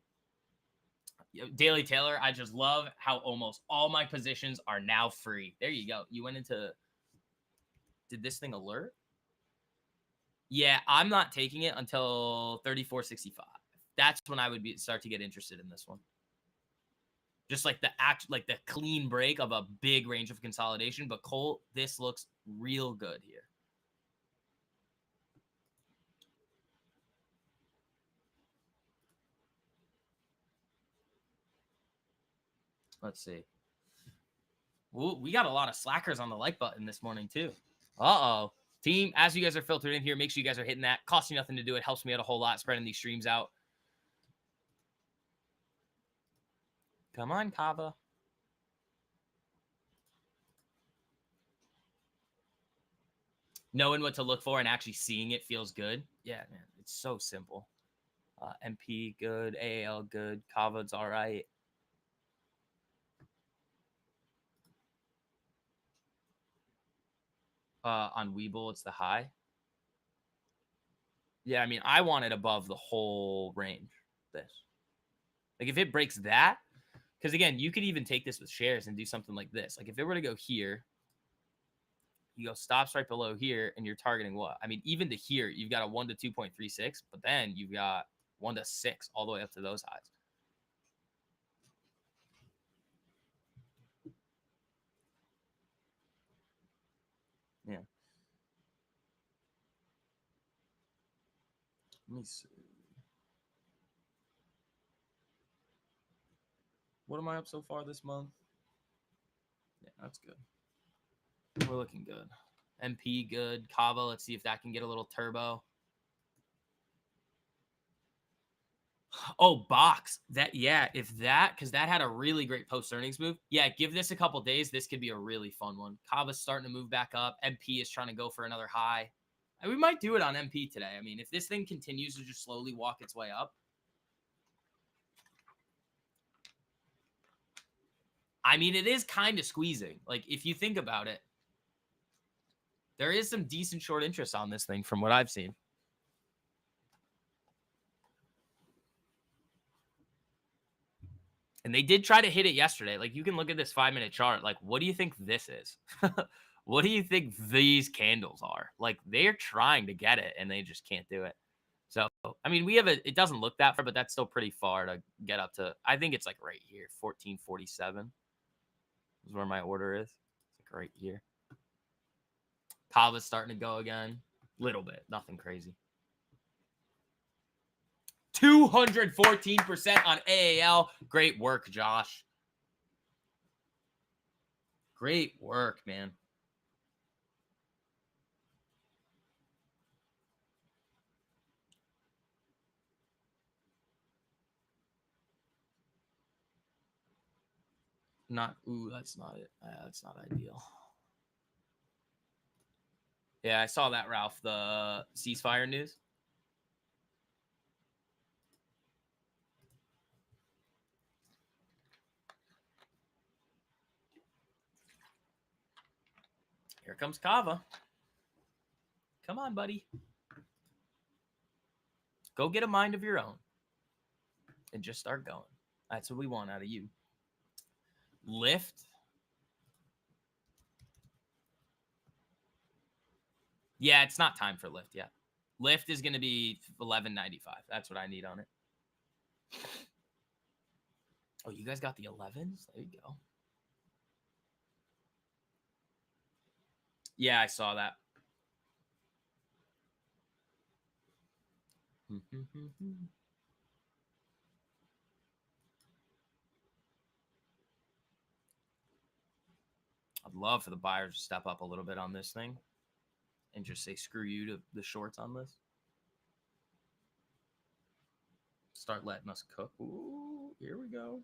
Daily Taylor, I just love how almost all my positions are now free. There you go. You went into... Did this thing alert? Yeah, I'm not taking it until 34.65. That's when I would start to get interested in this one. Just like the clean break of a big range of consolidation. But Colt, this looks real good here. Let's see. Ooh, we got a lot of slackers on the like button this morning too. Uh-oh. Team, as you guys are filtered in here, make sure you guys are hitting that. Costs you nothing to do it. Helps me out a whole lot, spreading these streams out. Come on, Kava. Knowing what to look for and actually seeing it feels good. Yeah, man. It's so simple. MP, good. AAL, good. Kava's all right. On Webull, it's the high. Yeah, I mean, I want it above the whole range. This. Like, if it breaks that, because, again, you could even take this with shares and do something like this. Like, if it were to go here, you go stops right below here, and you're targeting what? I mean, even to here, you've got a 1 to 2.36, but then you've got 1 to 6 all the way up to those highs. Yeah. Let me see. What am I up so far this month? Yeah, that's good. We're looking good. MP, good. Kava, let's see if that can get a little turbo. Oh, box. If that, because that had a really great post-earnings move. Yeah, give this a couple days. This could be a really fun one. Kava's starting to move back up. MP is trying to go for another high. And we might do it on MP today. I mean, if this thing continues to just slowly walk its way up. I mean, it is kind of squeezing. Like, if you think about it, there is some decent short interest on this thing from what I've seen. And they did try to hit it yesterday. Like, you can look at this 5-minute chart. Like, what do you think this is? What do you think these candles are? Like, they're trying to get it, and they just can't do it. So, I mean, it doesn't look that far, but that's still pretty far to get up to. I think it's like right here, 1447 is where my order is. It's like right here. Kava's starting to go again. Little bit. Nothing crazy. 214% on AAL. Great work, Josh. Great work, man. That's not it. That's not ideal. Yeah, I saw that, Ralph. The ceasefire news. Here comes Kava. Come on, buddy. Go get a mind of your own and just start going. That's what we want out of you. Lift. Yeah, it's not time for lift yet. Lift is going to be 11.95. That's what I need on it. Oh, you guys got the 11s? There you go. Yeah, I saw that. I'd love for the buyers to step up a little bit on this thing and just say screw you to the shorts on this. Start letting us cook. Ooh, here we go.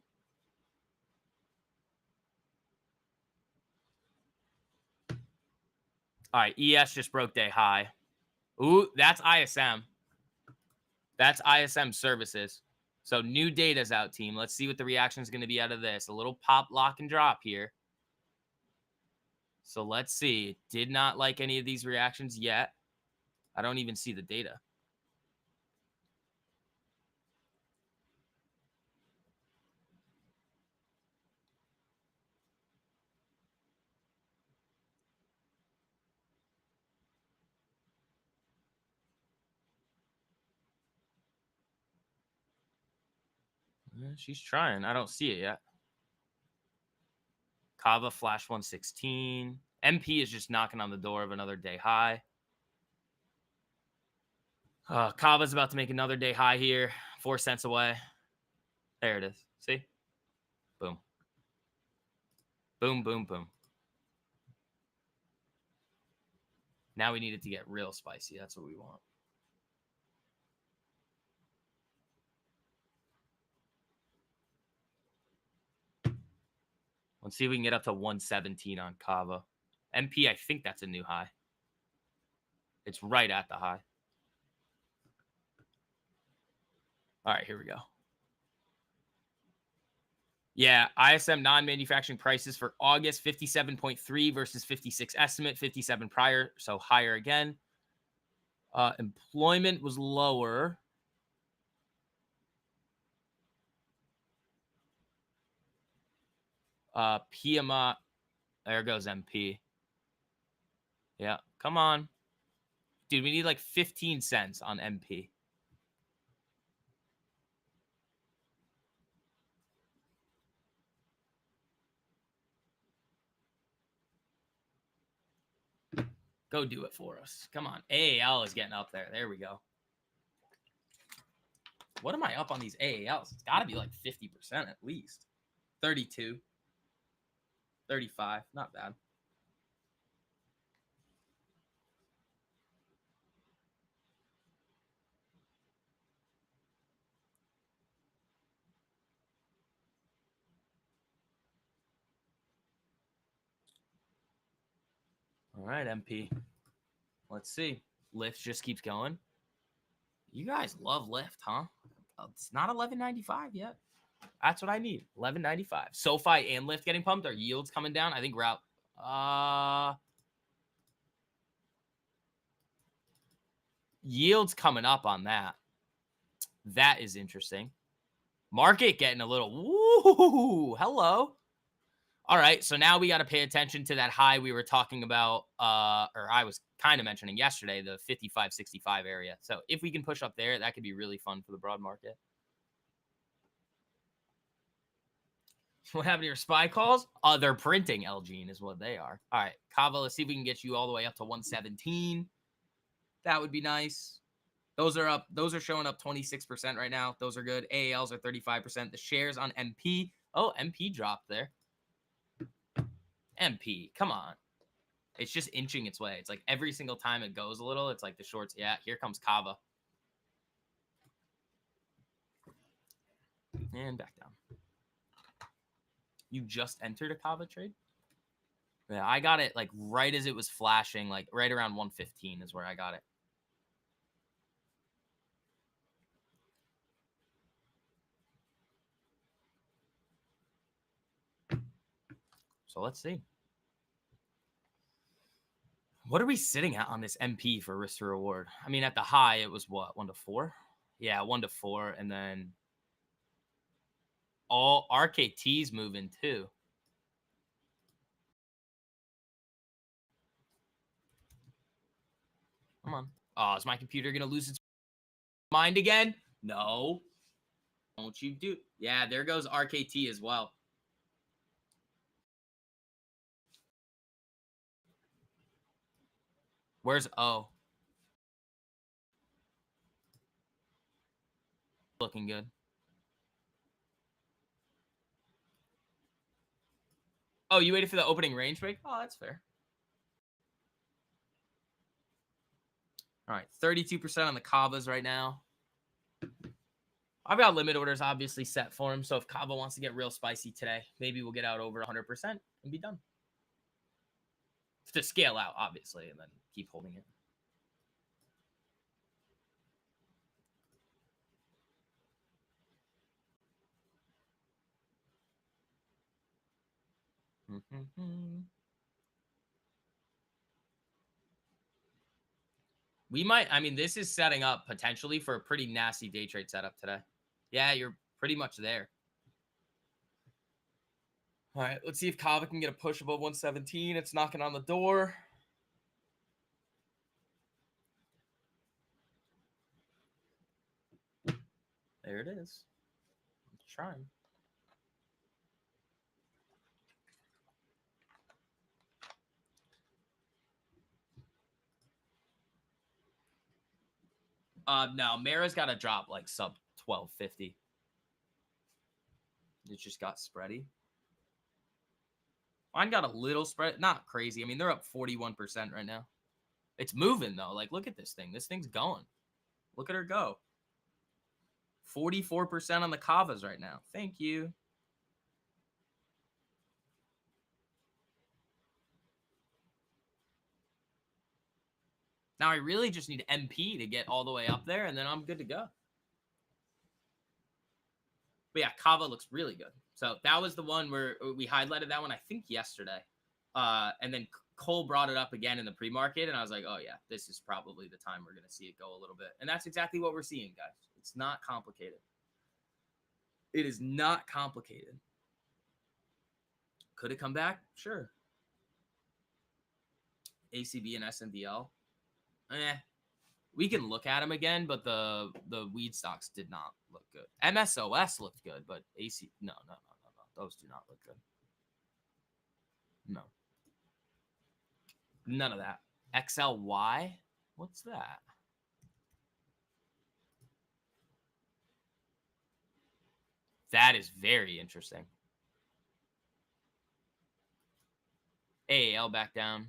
All right, ES just broke day high. Ooh, that's ISM. That's ISM services. So new data's out, team. Let's see what the reaction is going to be out of this. A little pop, lock, and drop here. So let's see. Did not like any of these reactions yet. I don't even see the data. She's trying. I don't see it yet. Kava flash 116. MP is just knocking on the door of another day high. Kava's about to make another day high here. 4 cents away. There it is. See? Boom. Boom, boom, boom. Now we need it to get real spicy. That's what we want. Let's see if we can get up to 117 on Kava. MP, I think that's a new high. It's right at the high. All right, here we go. Yeah, ISM non-manufacturing prices for August, 57.3 versus 56 estimate, 57 prior, so higher again. Employment was lower. PMI, there goes MP. Yeah, come on. Dude, we need like 15 cents on MP. Go do it for us. Come on. AAL is getting up there. There we go. What am I up on these AALs? It's got to be like 50% at least. 32. 35. Not bad. All right, MP. Let's see. Lyft just keeps going. You guys love Lyft, huh? It's not 11.95 yet. That's what I need. 11.95. SoFi and Lyft getting pumped. Are yields coming down? I think we're out. Yields coming up on that. That is interesting. Market getting a little. Woo! Hello. All right, so now we got to pay attention to that high we were talking about, or I was kind of mentioning yesterday, the 55.65 area. So if we can push up there, that could be really fun for the broad market. What happened to your SPY calls? They're printing, Elgene, is what they are. All right, Kava, let's see if we can get you all the way up to 117. That would be nice. Those are up. Those are showing up 26% right now. Those are good. AALs are 35%. The shares on MP. Oh, MP dropped there. MP, come on. It's just inching its way. It's like every single time it goes a little, it's like the shorts. Yeah, here comes Kava. And back down. You just entered a Kava trade? Yeah, I got it like right as it was flashing, like right around 115 is where I got it. So let's see. What are we sitting at on this MP for risk to reward? I mean, at the high, it was what, 1 to 4? Yeah, 1 to 4. And then all RKT's moving too. Come on. Oh, is my computer going to lose its mind again? No. Don't you do. Yeah, there goes RKT as well. Where's O? looking good. Oh, you waited for the opening range break? Oh, that's fair. All right, 32% on the Kavas right now. I've got limit orders obviously set for him, so if Kava wants to get real spicy today, maybe we'll get out over 100% and be done. To scale out, obviously, and then keep holding it. We might, I mean, this is setting up potentially for a pretty nasty day trade setup today. Yeah, you're pretty much there. All right, let's see if Kava can get a push above 117. It's knocking on the door. There it is. Let's try him. No, Mara's got to drop like sub 1250. It just got spready. Mine got a little spread, not crazy. I mean, they're up 41% right now. It's moving though. Like, look at this thing. This thing's going. Look at her go. 44% on the Kavas right now. Thank you. Now I really just need MP to get all the way up there, and then I'm good to go. But yeah, Kava looks really good. So that was the one where we highlighted that one, I think, yesterday. And then Cole brought it up again in the pre-market, and I was like, oh, yeah, this is probably the time we're going to see it go a little bit. And that's exactly what we're seeing, guys. It's not complicated. It is not complicated. Could it come back? Sure. ACB and SNDL. We can look at them again, but the weed stocks did not look good. MSOS looked good, but AC no. Those do not look good. No. None of that. XLY? What's that? That is very interesting. AAL back down.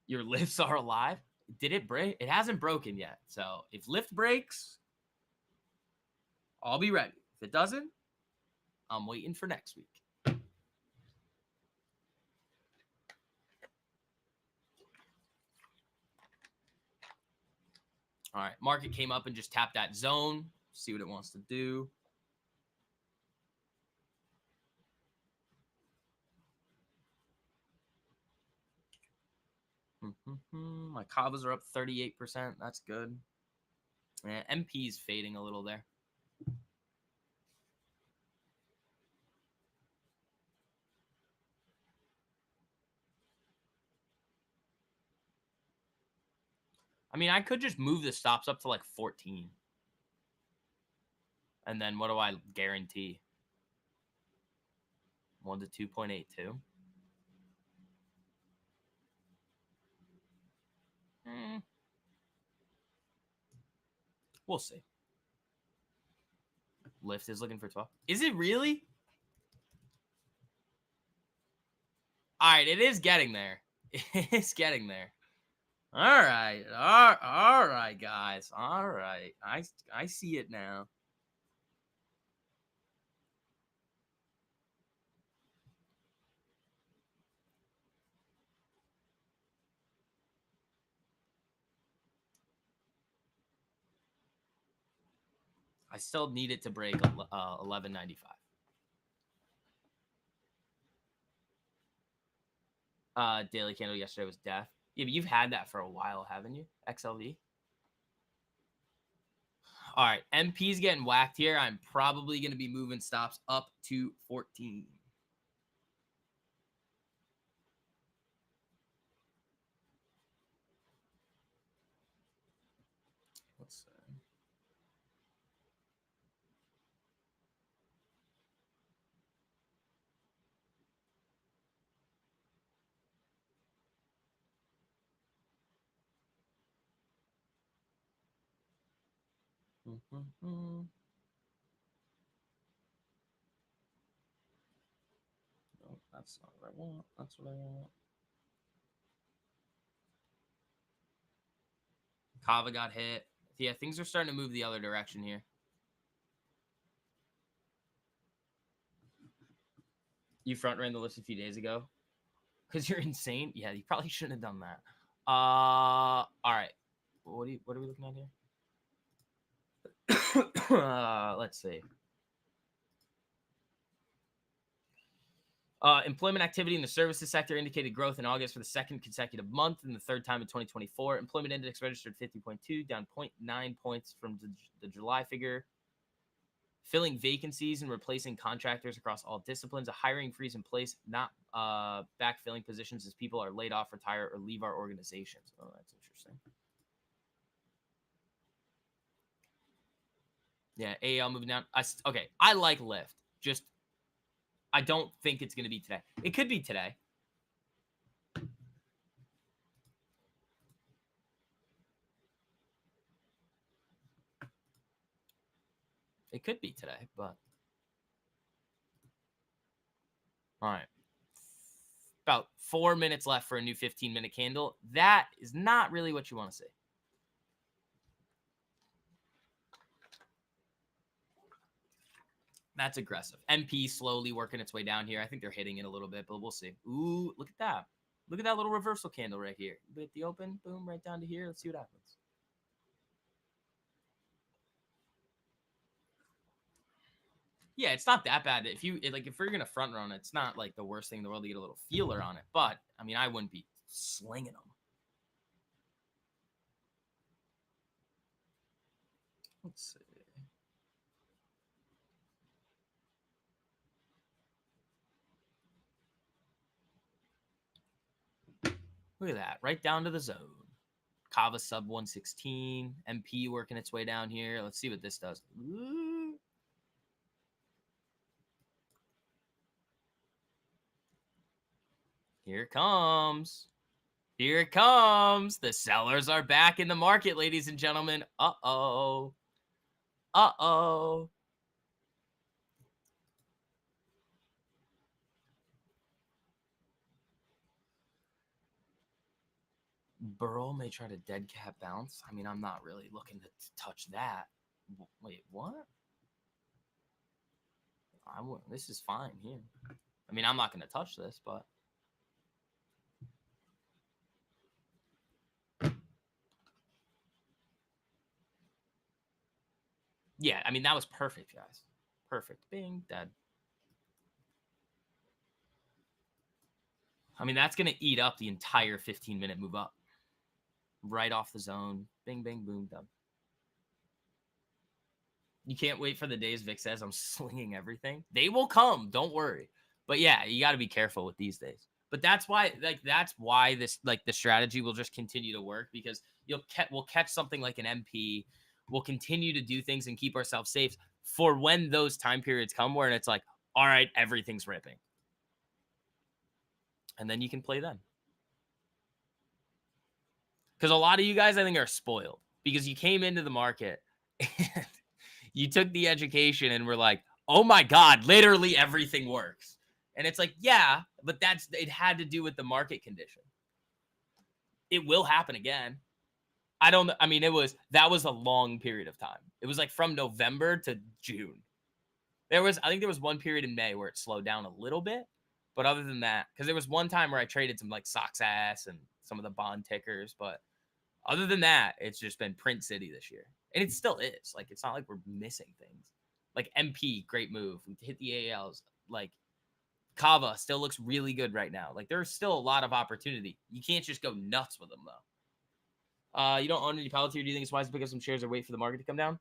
Your lifts are alive? Did it break? It hasn't broken yet. So if lift breaks, I'll be ready. If it doesn't, I'm waiting for next week. All right, market came up and just tapped that zone. See what it wants to do. My Kavas are up 38%. That's good. Yeah, MP's fading a little there. I mean, I could just move the stops up to like 14. And then what do I guarantee? 1 to 2.82. We'll see. Lyft is looking for 12. Is it really? All right, it is getting there. It's getting there. All right. All right, guys. All right. I see it now. I still need it to break 11.95. Daily candle yesterday was death. Yeah, but you've had that for a while, haven't you? XLV. All right, MP's getting whacked here. I'm probably going to be moving stops up to 14. Let's see. No, that's not what I want. That's what I want. Kava got hit. Yeah, things are starting to move the other direction here. You front ran the list a few days ago because you're insane. Yeah, you probably shouldn't have done that. All right. What are we looking at here? Let's see. Employment activity in the services sector indicated growth in August for the second consecutive month and the third time in 2024. Employment index registered 50.2, down 0.9 points from the July figure. Filling vacancies and replacing contractors across all disciplines. A hiring freeze in place, not backfilling positions as people are laid off, retire, or leave our organizations. Oh, that's interesting. Yeah, AL moving down. Okay, I like Lyft. Just, I don't think it's going to be today. It could be today. It could be today, but all right. About 4 minutes left for a new 15-minute candle. That is not really what you want to see. That's aggressive. MP slowly working its way down here. I think they're hitting it a little bit, but we'll see. Ooh, look at that. Look at that little reversal candle right here. Hit the open, boom, right down to here. Let's see what happens. Yeah, it's not that bad. If you're gonna front run, it's not like the worst thing in the world to get a little feeler on it. But I mean, I wouldn't be slinging them. Let's see. Look at that, right down to the zone. Kava sub 116. MP working its way down here. Let's see what this does. Ooh. Here it comes. Here it comes. The sellers are back in the market, ladies and gentlemen. Uh-oh. Uh-oh. Burrow may try to dead cat bounce. I mean, I'm not really looking to touch that. Wait, what? This is fine here. I mean, I'm not going to touch this, but yeah, I mean, that was perfect, guys. Perfect. Bing, dead. I mean, that's going to eat up the entire 15-minute move up. Right off the zone. Bing, bing, boom, done. You can't wait for the days Vic says I'm slinging everything. They will come. Don't worry. But yeah, you got to be careful with these days. But that's why this, like, the strategy will just continue to work, because we'll catch something like an MP. We'll continue to do things and keep ourselves safe for when those time periods come where it's like, all right, everything's ripping. And then you can play then. Because a lot of you guys, I think, are spoiled because you came into the market and you took the education and were like, oh my God, literally everything works. And it's like, yeah, but it had to do with the market condition. It will happen again. That was a long period of time. It was like from November to June. I think there was one period in May where it slowed down a little bit. But other than that, because there was one time where I traded some like Sox ass and some of the bond tickers. But other than that, it's just been print city this year. And it still is. Like, it's not like we're missing things. Like MP, great move. We hit the ALs. Like, Kava still looks really good right now. Like, there's still a lot of opportunity. You can't just go nuts with them, though. You don't own any Palantir. Do you think it's wise to pick up some shares or wait for the market to come down?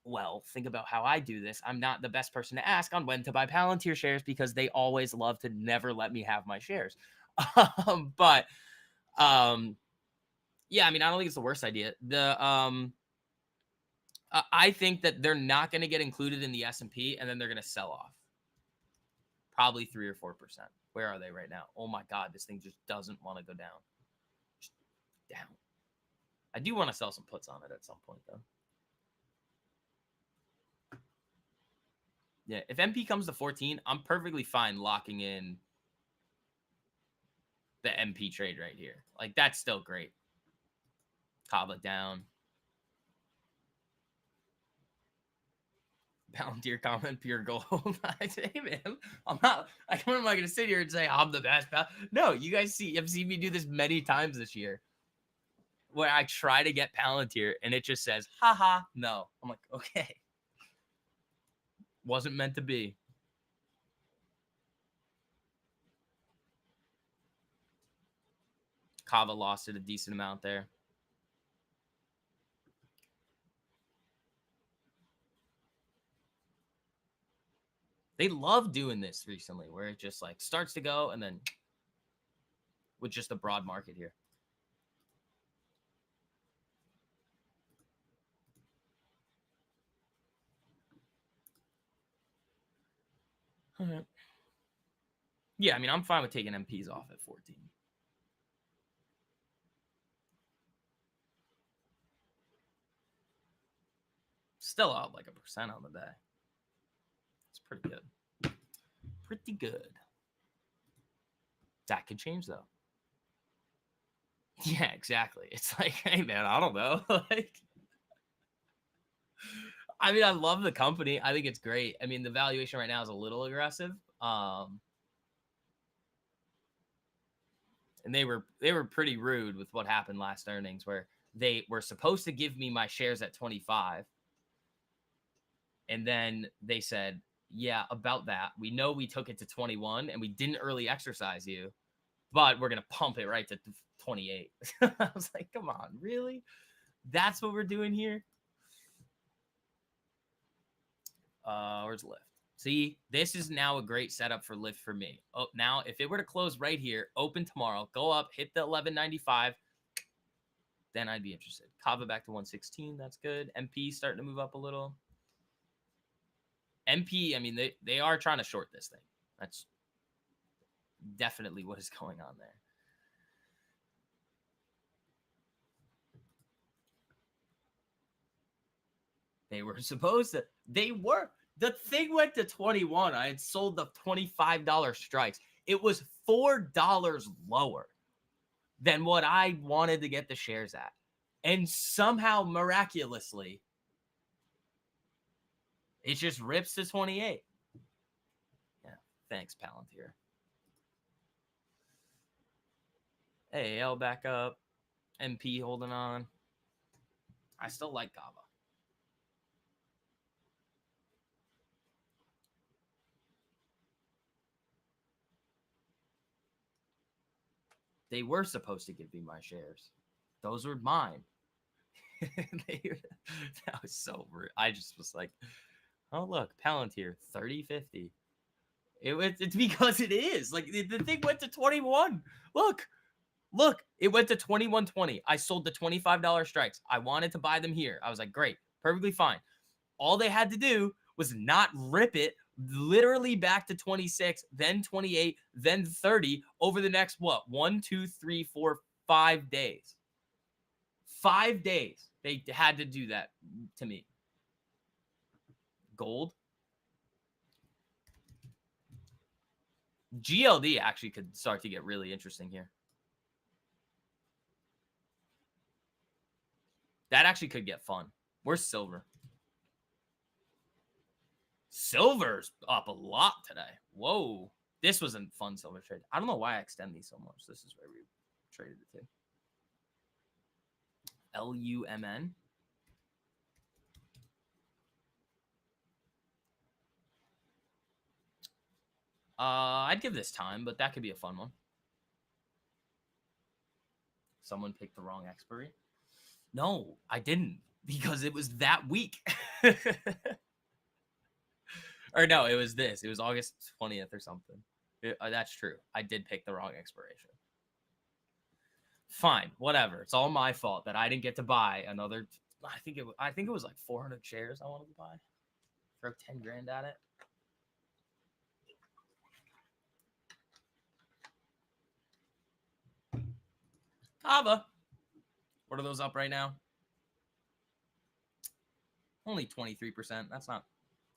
Well, think about how I do this. I'm not the best person to ask on when to buy Palantir shares because they always love to never let me have my shares. But yeah, I mean, I don't think it's the worst idea. I think that they're not going to get included in the S&P, and then they're going to sell off. Probably 3 or 4%. Where are they right now? Oh my God, this thing just doesn't want to go down. Just down. I do want to sell some puts on it at some point, though. Yeah, if MP comes to 14, I'm perfectly fine locking in the MP trade right here. Like, that's still great. Kava down. Palantir comment, pure gold. I say, hey, man, I'm not. Like, when am I going to sit here and say I'm the best? No, you guys have seen me do this many times this year, where I try to get Palantir and it just says, haha, no. I'm like, okay, wasn't meant to be. Kava lost it a decent amount there. They love doing this recently, where it just like starts to go and then with just a broad market here. All right. Yeah, I mean, I'm fine with taking MPs off at 14. Still out like 1% on the day. It's pretty good. Pretty good. That could change though. Yeah, exactly. It's like, hey man, I don't know. Like, I mean, I love the company. I think it's great. I mean, the valuation right now is a little aggressive. And they were pretty rude with what happened last earnings, where they were supposed to give me my shares at 25. And then they said, yeah, about that. We know we took it to 21 and we didn't early exercise you, but we're going to pump it right to 28. I was like, come on, really? That's what we're doing here? Where's Lyft? See, this is now a great setup for Lyft for me. Oh, now if it were to close right here, open tomorrow, go up, hit the 1195, then I'd be interested. Kava back to 116. That's good. MP starting to move up a little. MP, I mean, they are trying to short this thing. That's definitely what is going on there. They were supposed to. They were. The thing went to 21. I had sold the $25 strikes. It was $4 lower than what I wanted to get the shares at. And somehow, miraculously, it just rips to 28. Yeah, thanks, Palantir. AAL back up. MP holding on. I still like Kava. They were supposed to give me my shares. Those were mine. That was so rude. I just was like, oh, look, Palantir, 30.50. It's because it is. Like, the thing went to 21. Look, it went to 21.20. I sold the $25 strikes. I wanted to buy them here. I was like, great, perfectly fine. All they had to do was not rip it literally back to 26, then 28, then 30 over the next, 1, 2, 3, 4, 5 days. 5 days they had to do that to me. Gold. GLD actually could start to get really interesting here. That actually could get fun. Where's silver? Silver's up a lot today. Whoa. This was a fun silver trade. I don't know why I extend these so much. This is where we traded it to. LUMN. I'd give this time, but that could be a fun one. Someone picked the wrong expiry. No, I didn't, because it was that week. Or no, it was this. It was August 20th or something. That's true. I did pick the wrong expiration. Fine, whatever. It's all my fault that I didn't get to buy another. I think it was like 400 shares I wanted to buy. Throw 10 grand at it. Kava. What are those up right now? Only 23%. That's not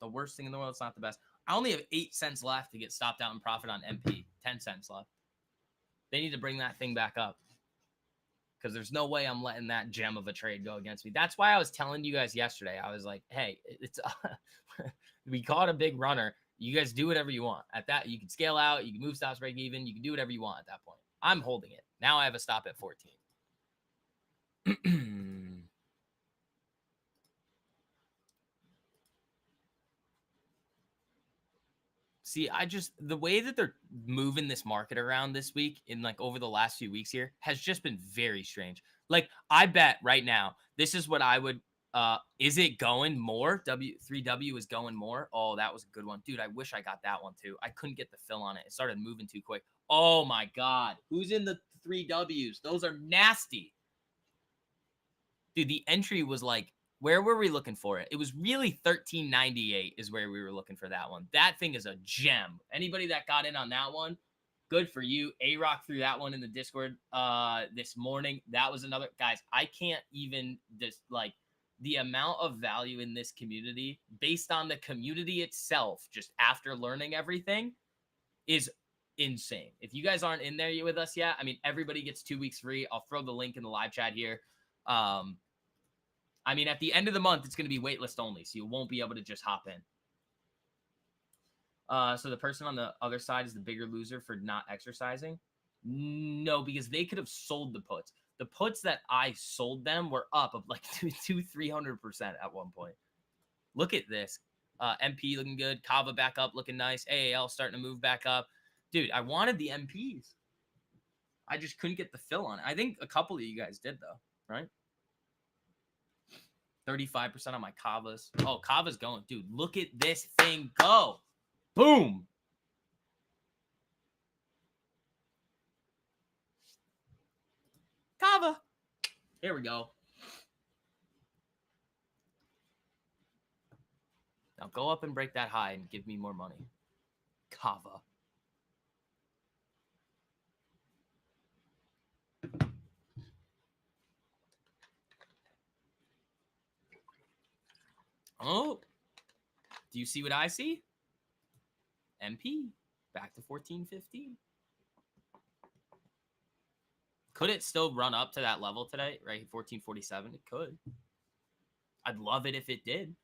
The worst thing in the world. It's not the best. I only have 8 cents left to get stopped out in profit on MP. 10 cents left. They need to bring that thing back up. Because there's no way I'm letting that gem of a trade go against me. That's why I was telling you guys yesterday. I was like, hey, it's we caught a big runner. You guys do whatever you want. At that, you can scale out. You can move stops break even. You can do whatever you want at that point. I'm holding it. Now I have a stop at 14. See, the way that they're moving this market around this week in like over the last few weeks here has just been very strange. Like, I bet right now, this is what I would, is it going more? 3W is going more. Oh, that was a good one. Dude, I wish I got that one too. I couldn't get the fill on it. It started moving too quick. Oh my God. Who's in the 3Ws? Those are nasty. Dude, the entry was like, where were we looking for it? It was really 1398 is where we were looking for that one. That thing is a gem. Anybody that got in on that one, good for you. A-Rock threw that one in the Discord this morning. That was another. Guys, I can't even like the amount of value in this community based on the community itself, just after learning everything, is insane. If you guys aren't in there with us yet, I mean, everybody gets 2 weeks free. I'll throw the link in the live chat here. I mean, at the end of the month, it's going to be waitlist only, so you won't be able to just hop in. So the person on the other side is the bigger loser for not exercising? No, because they could have sold the puts. The puts that I sold them were up of like 300% at one point. Look at this. MP looking good. Kava back up looking nice. AAL starting to move back up. Dude, I wanted the MPs. I just couldn't get the fill on it. I think a couple of you guys did, though, right? 35% on my Kavas. Oh, Kava's going. Dude, look at this thing go. Boom. Kava. Here we go. Now go up and break that high and give me more money. Kava. Oh, do you see what I see? MP back to 14.15. Could it still run up to that level today? Right, 14.47. It could. I'd love it if it did.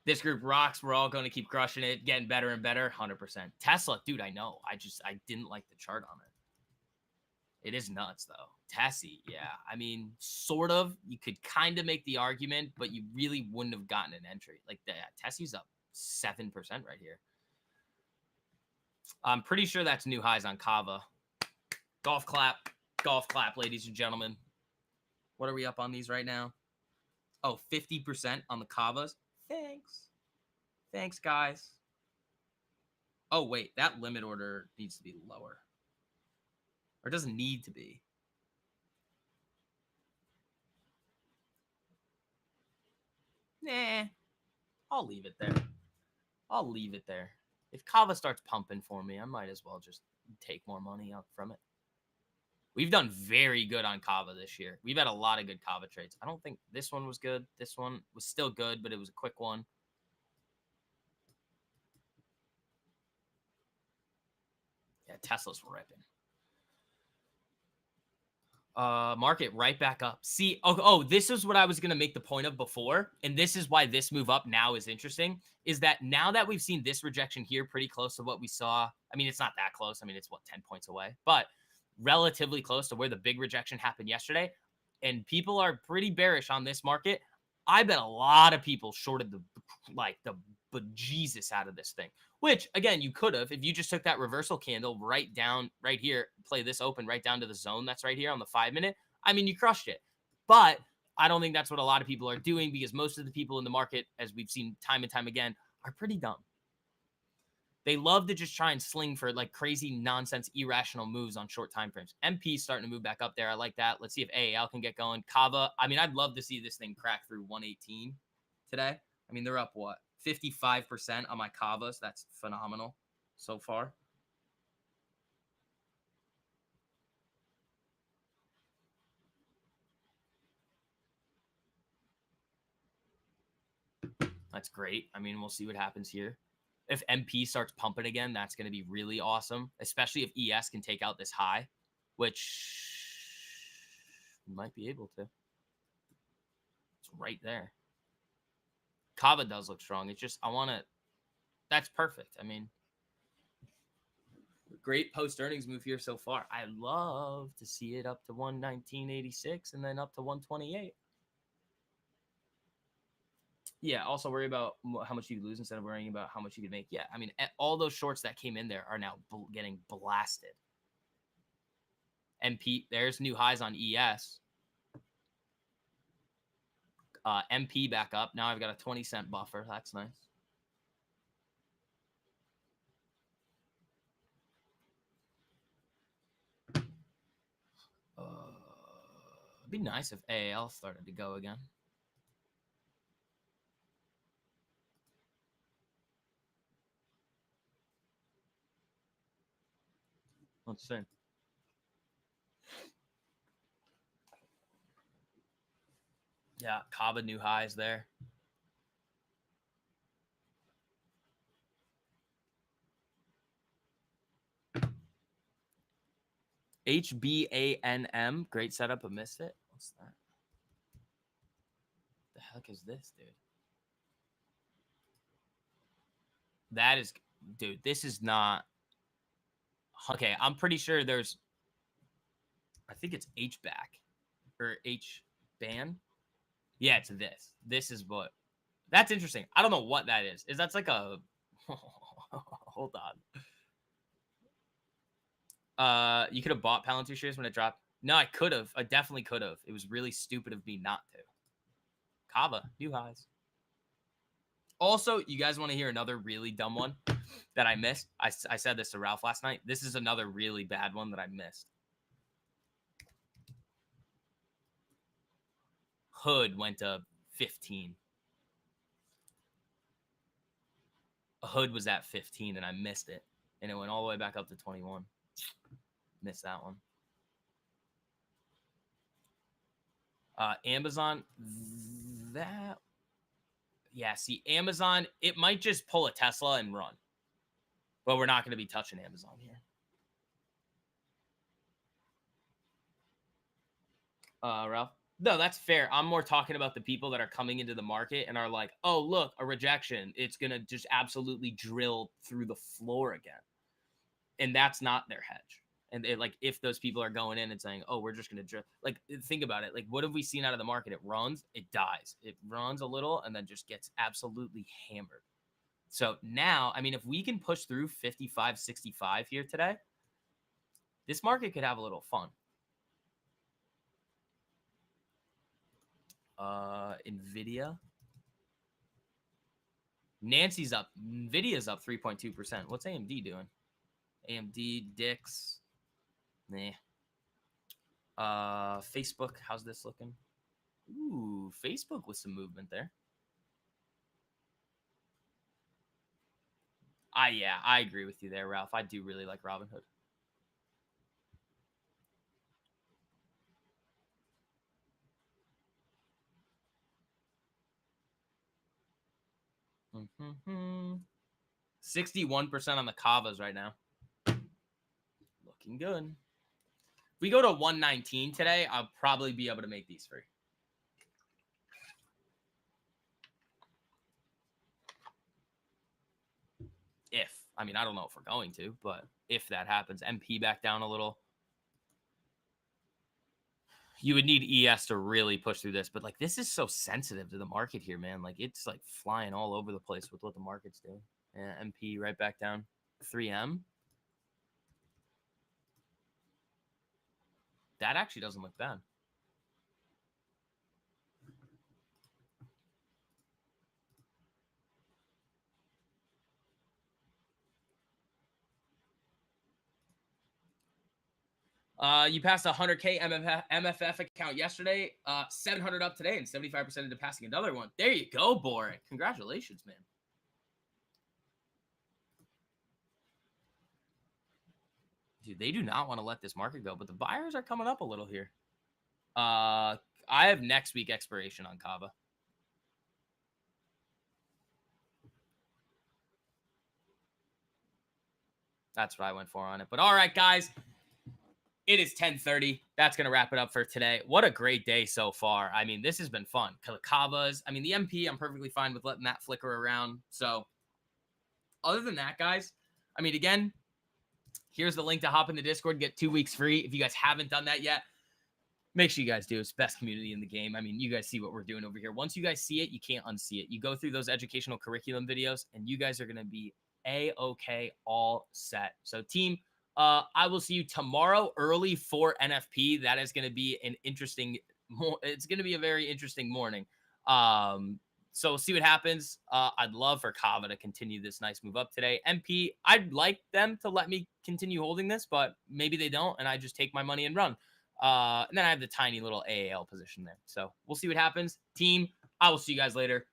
This group rocks. We're all going to keep crushing it, getting better and better. 100%. Tesla, dude, I know. I didn't like the chart on it. It is nuts, though. Tessie, yeah. I mean, sort of. You could kind of make the argument, but you really wouldn't have gotten an entry. Like, Tessie's up 7% right here. I'm pretty sure that's new highs on Kava. Golf clap, ladies and gentlemen. What are we up on these right now? Oh, 50% on the Kavas. Thanks, guys. Oh, wait. That limit order needs to be lower. Or doesn't need to be. Nah. I'll leave it there. If Kava starts pumping for me, I might as well just take more money out from it. We've done very good on Kava this year. We've had a lot of good Kava trades. I don't think this one was good. This one was still good, but it was a quick one. Yeah, Tesla's ripping. Market right back up. See, this is what I was going to make the point of before, and this is why this move up now is interesting, is that now that we've seen this rejection here pretty close to what we saw, I mean, it's not that close. I mean, it's, 10 points away, but relatively close to where the big rejection happened yesterday, and people are pretty bearish on this market. I bet a lot of people shorted the bejesus out of this thing, which, again, you could have if you just took that reversal candle right here, play this open right down to the zone that's right here on the 5-minute. I mean, you crushed it. But I don't think that's what a lot of people are doing, because most of the people in the market, as we've seen time and time again, are pretty dumb. They love to just try and sling for like crazy nonsense, irrational moves on short time frames. MP starting to move back up there. I like that. Let's see if AAL can get going. Kava, I mean, I'd love to see this thing crack through 118 today. I mean, they're up, 55% on my Kavas. That's phenomenal so far. That's great. I mean, we'll see what happens here. If MP starts pumping again, that's going to be really awesome, especially if ES can take out this high, which might be able to. It's right there. Kava does look strong. It's just, I want to, that's perfect. I mean, great post-earnings move here so far. I love to see it up to 119.86 and then up to 128. Yeah, also worry about how much you lose instead of worrying about how much you could make. Yeah, I mean, all those shorts that came in there are now getting blasted. MP, there's new highs on ES. MP back up. Now I've got a 20-cent buffer. That's nice. It'd be nice if AAL started to go again. Let's see. Yeah, Kava new highs there. HBANM, great setup, but missed it. What's that? The heck is this, dude? That is, dude, this is not. Okay, I'm pretty sure there's, I think it's H-back or H-ban. Yeah, it's this. This is what, that's interesting. I don't know what that is. Is that's like a, hold on. You could have bought Palantir shares when it dropped. No, I could have. I definitely could have. It was really stupid of me not to. Kava, new highs. Also, you guys want to hear another really dumb one that I missed? I said this to Ralph last night. This is another really bad one that I missed. Hood went to 15. Hood was at 15 and I missed it. And it went all the way back up to 21. Missed that one. Amazon, that, yeah, see, Amazon, it might just pull a Tesla and run. But we're not going to be touching Amazon here. Ralph? No, that's fair. I'm more talking about the people that are coming into the market and are like, oh, look, a rejection. It's going to just absolutely drill through the floor again. And that's not their hedge. And it, like, if those people are going in and saying, oh, we're just going to drill. Like, think about it. Like, what have we seen out of the market? It runs, it dies. It runs a little and then just gets absolutely hammered. So now, I mean, if we can push through 55.65 here today, this market could have a little fun. Nvidia. Nancy's up. Nvidia's up 3.2%. What's AMD doing? AMD, Dix. Nah. Facebook. How's this looking? Ooh, Facebook with some movement there. Yeah, I agree with you there, Ralph. I do really like Robinhood. Mm-hmm. 61% on the Kavas right now. Looking good. If we go to 119 today, I'll probably be able to make these free. If, I mean, I don't know if we're going to, but if that happens, MP back down a little. You would need ES to really push through this, but like this is so sensitive to the market here, man. Like it's like flying all over the place with what the market's doing. Yeah, MP right back down. 3M. That actually doesn't look bad. You passed a 100K MFF account yesterday, 700 up today, and 75% into passing another one. There you go, Boric. Congratulations, man. Dude, they do not want to let this market go, but the buyers are coming up a little here. I have next week expiration on Kava. That's what I went for on it. But all right, guys, it is 10:30. That's going to wrap it up for today. What a great day so far. I mean, this has been fun. Kalakabas. I mean, the MP, I'm perfectly fine with letting that flicker around. So other than that, guys, I mean, again, here's the link to hop in the Discord, get 2 weeks free. If you guys haven't done that yet, make sure you guys do. It's the best community in the game. I mean, you guys see what we're doing over here. Once you guys see it, you can't unsee it. You go through those educational curriculum videos, and you guys are going to be A-okay, all set. So, team, I will see you tomorrow early for NFP. That is going to be an interesting, it's going to be a very interesting morning. So we'll see what happens. I'd love for Kava to continue this nice move up today. MP, I'd like them to let me continue holding this, but maybe they don't, and I just take my money and run. And then I have the tiny little AAL position there. So we'll see what happens. Team, I will see you guys later.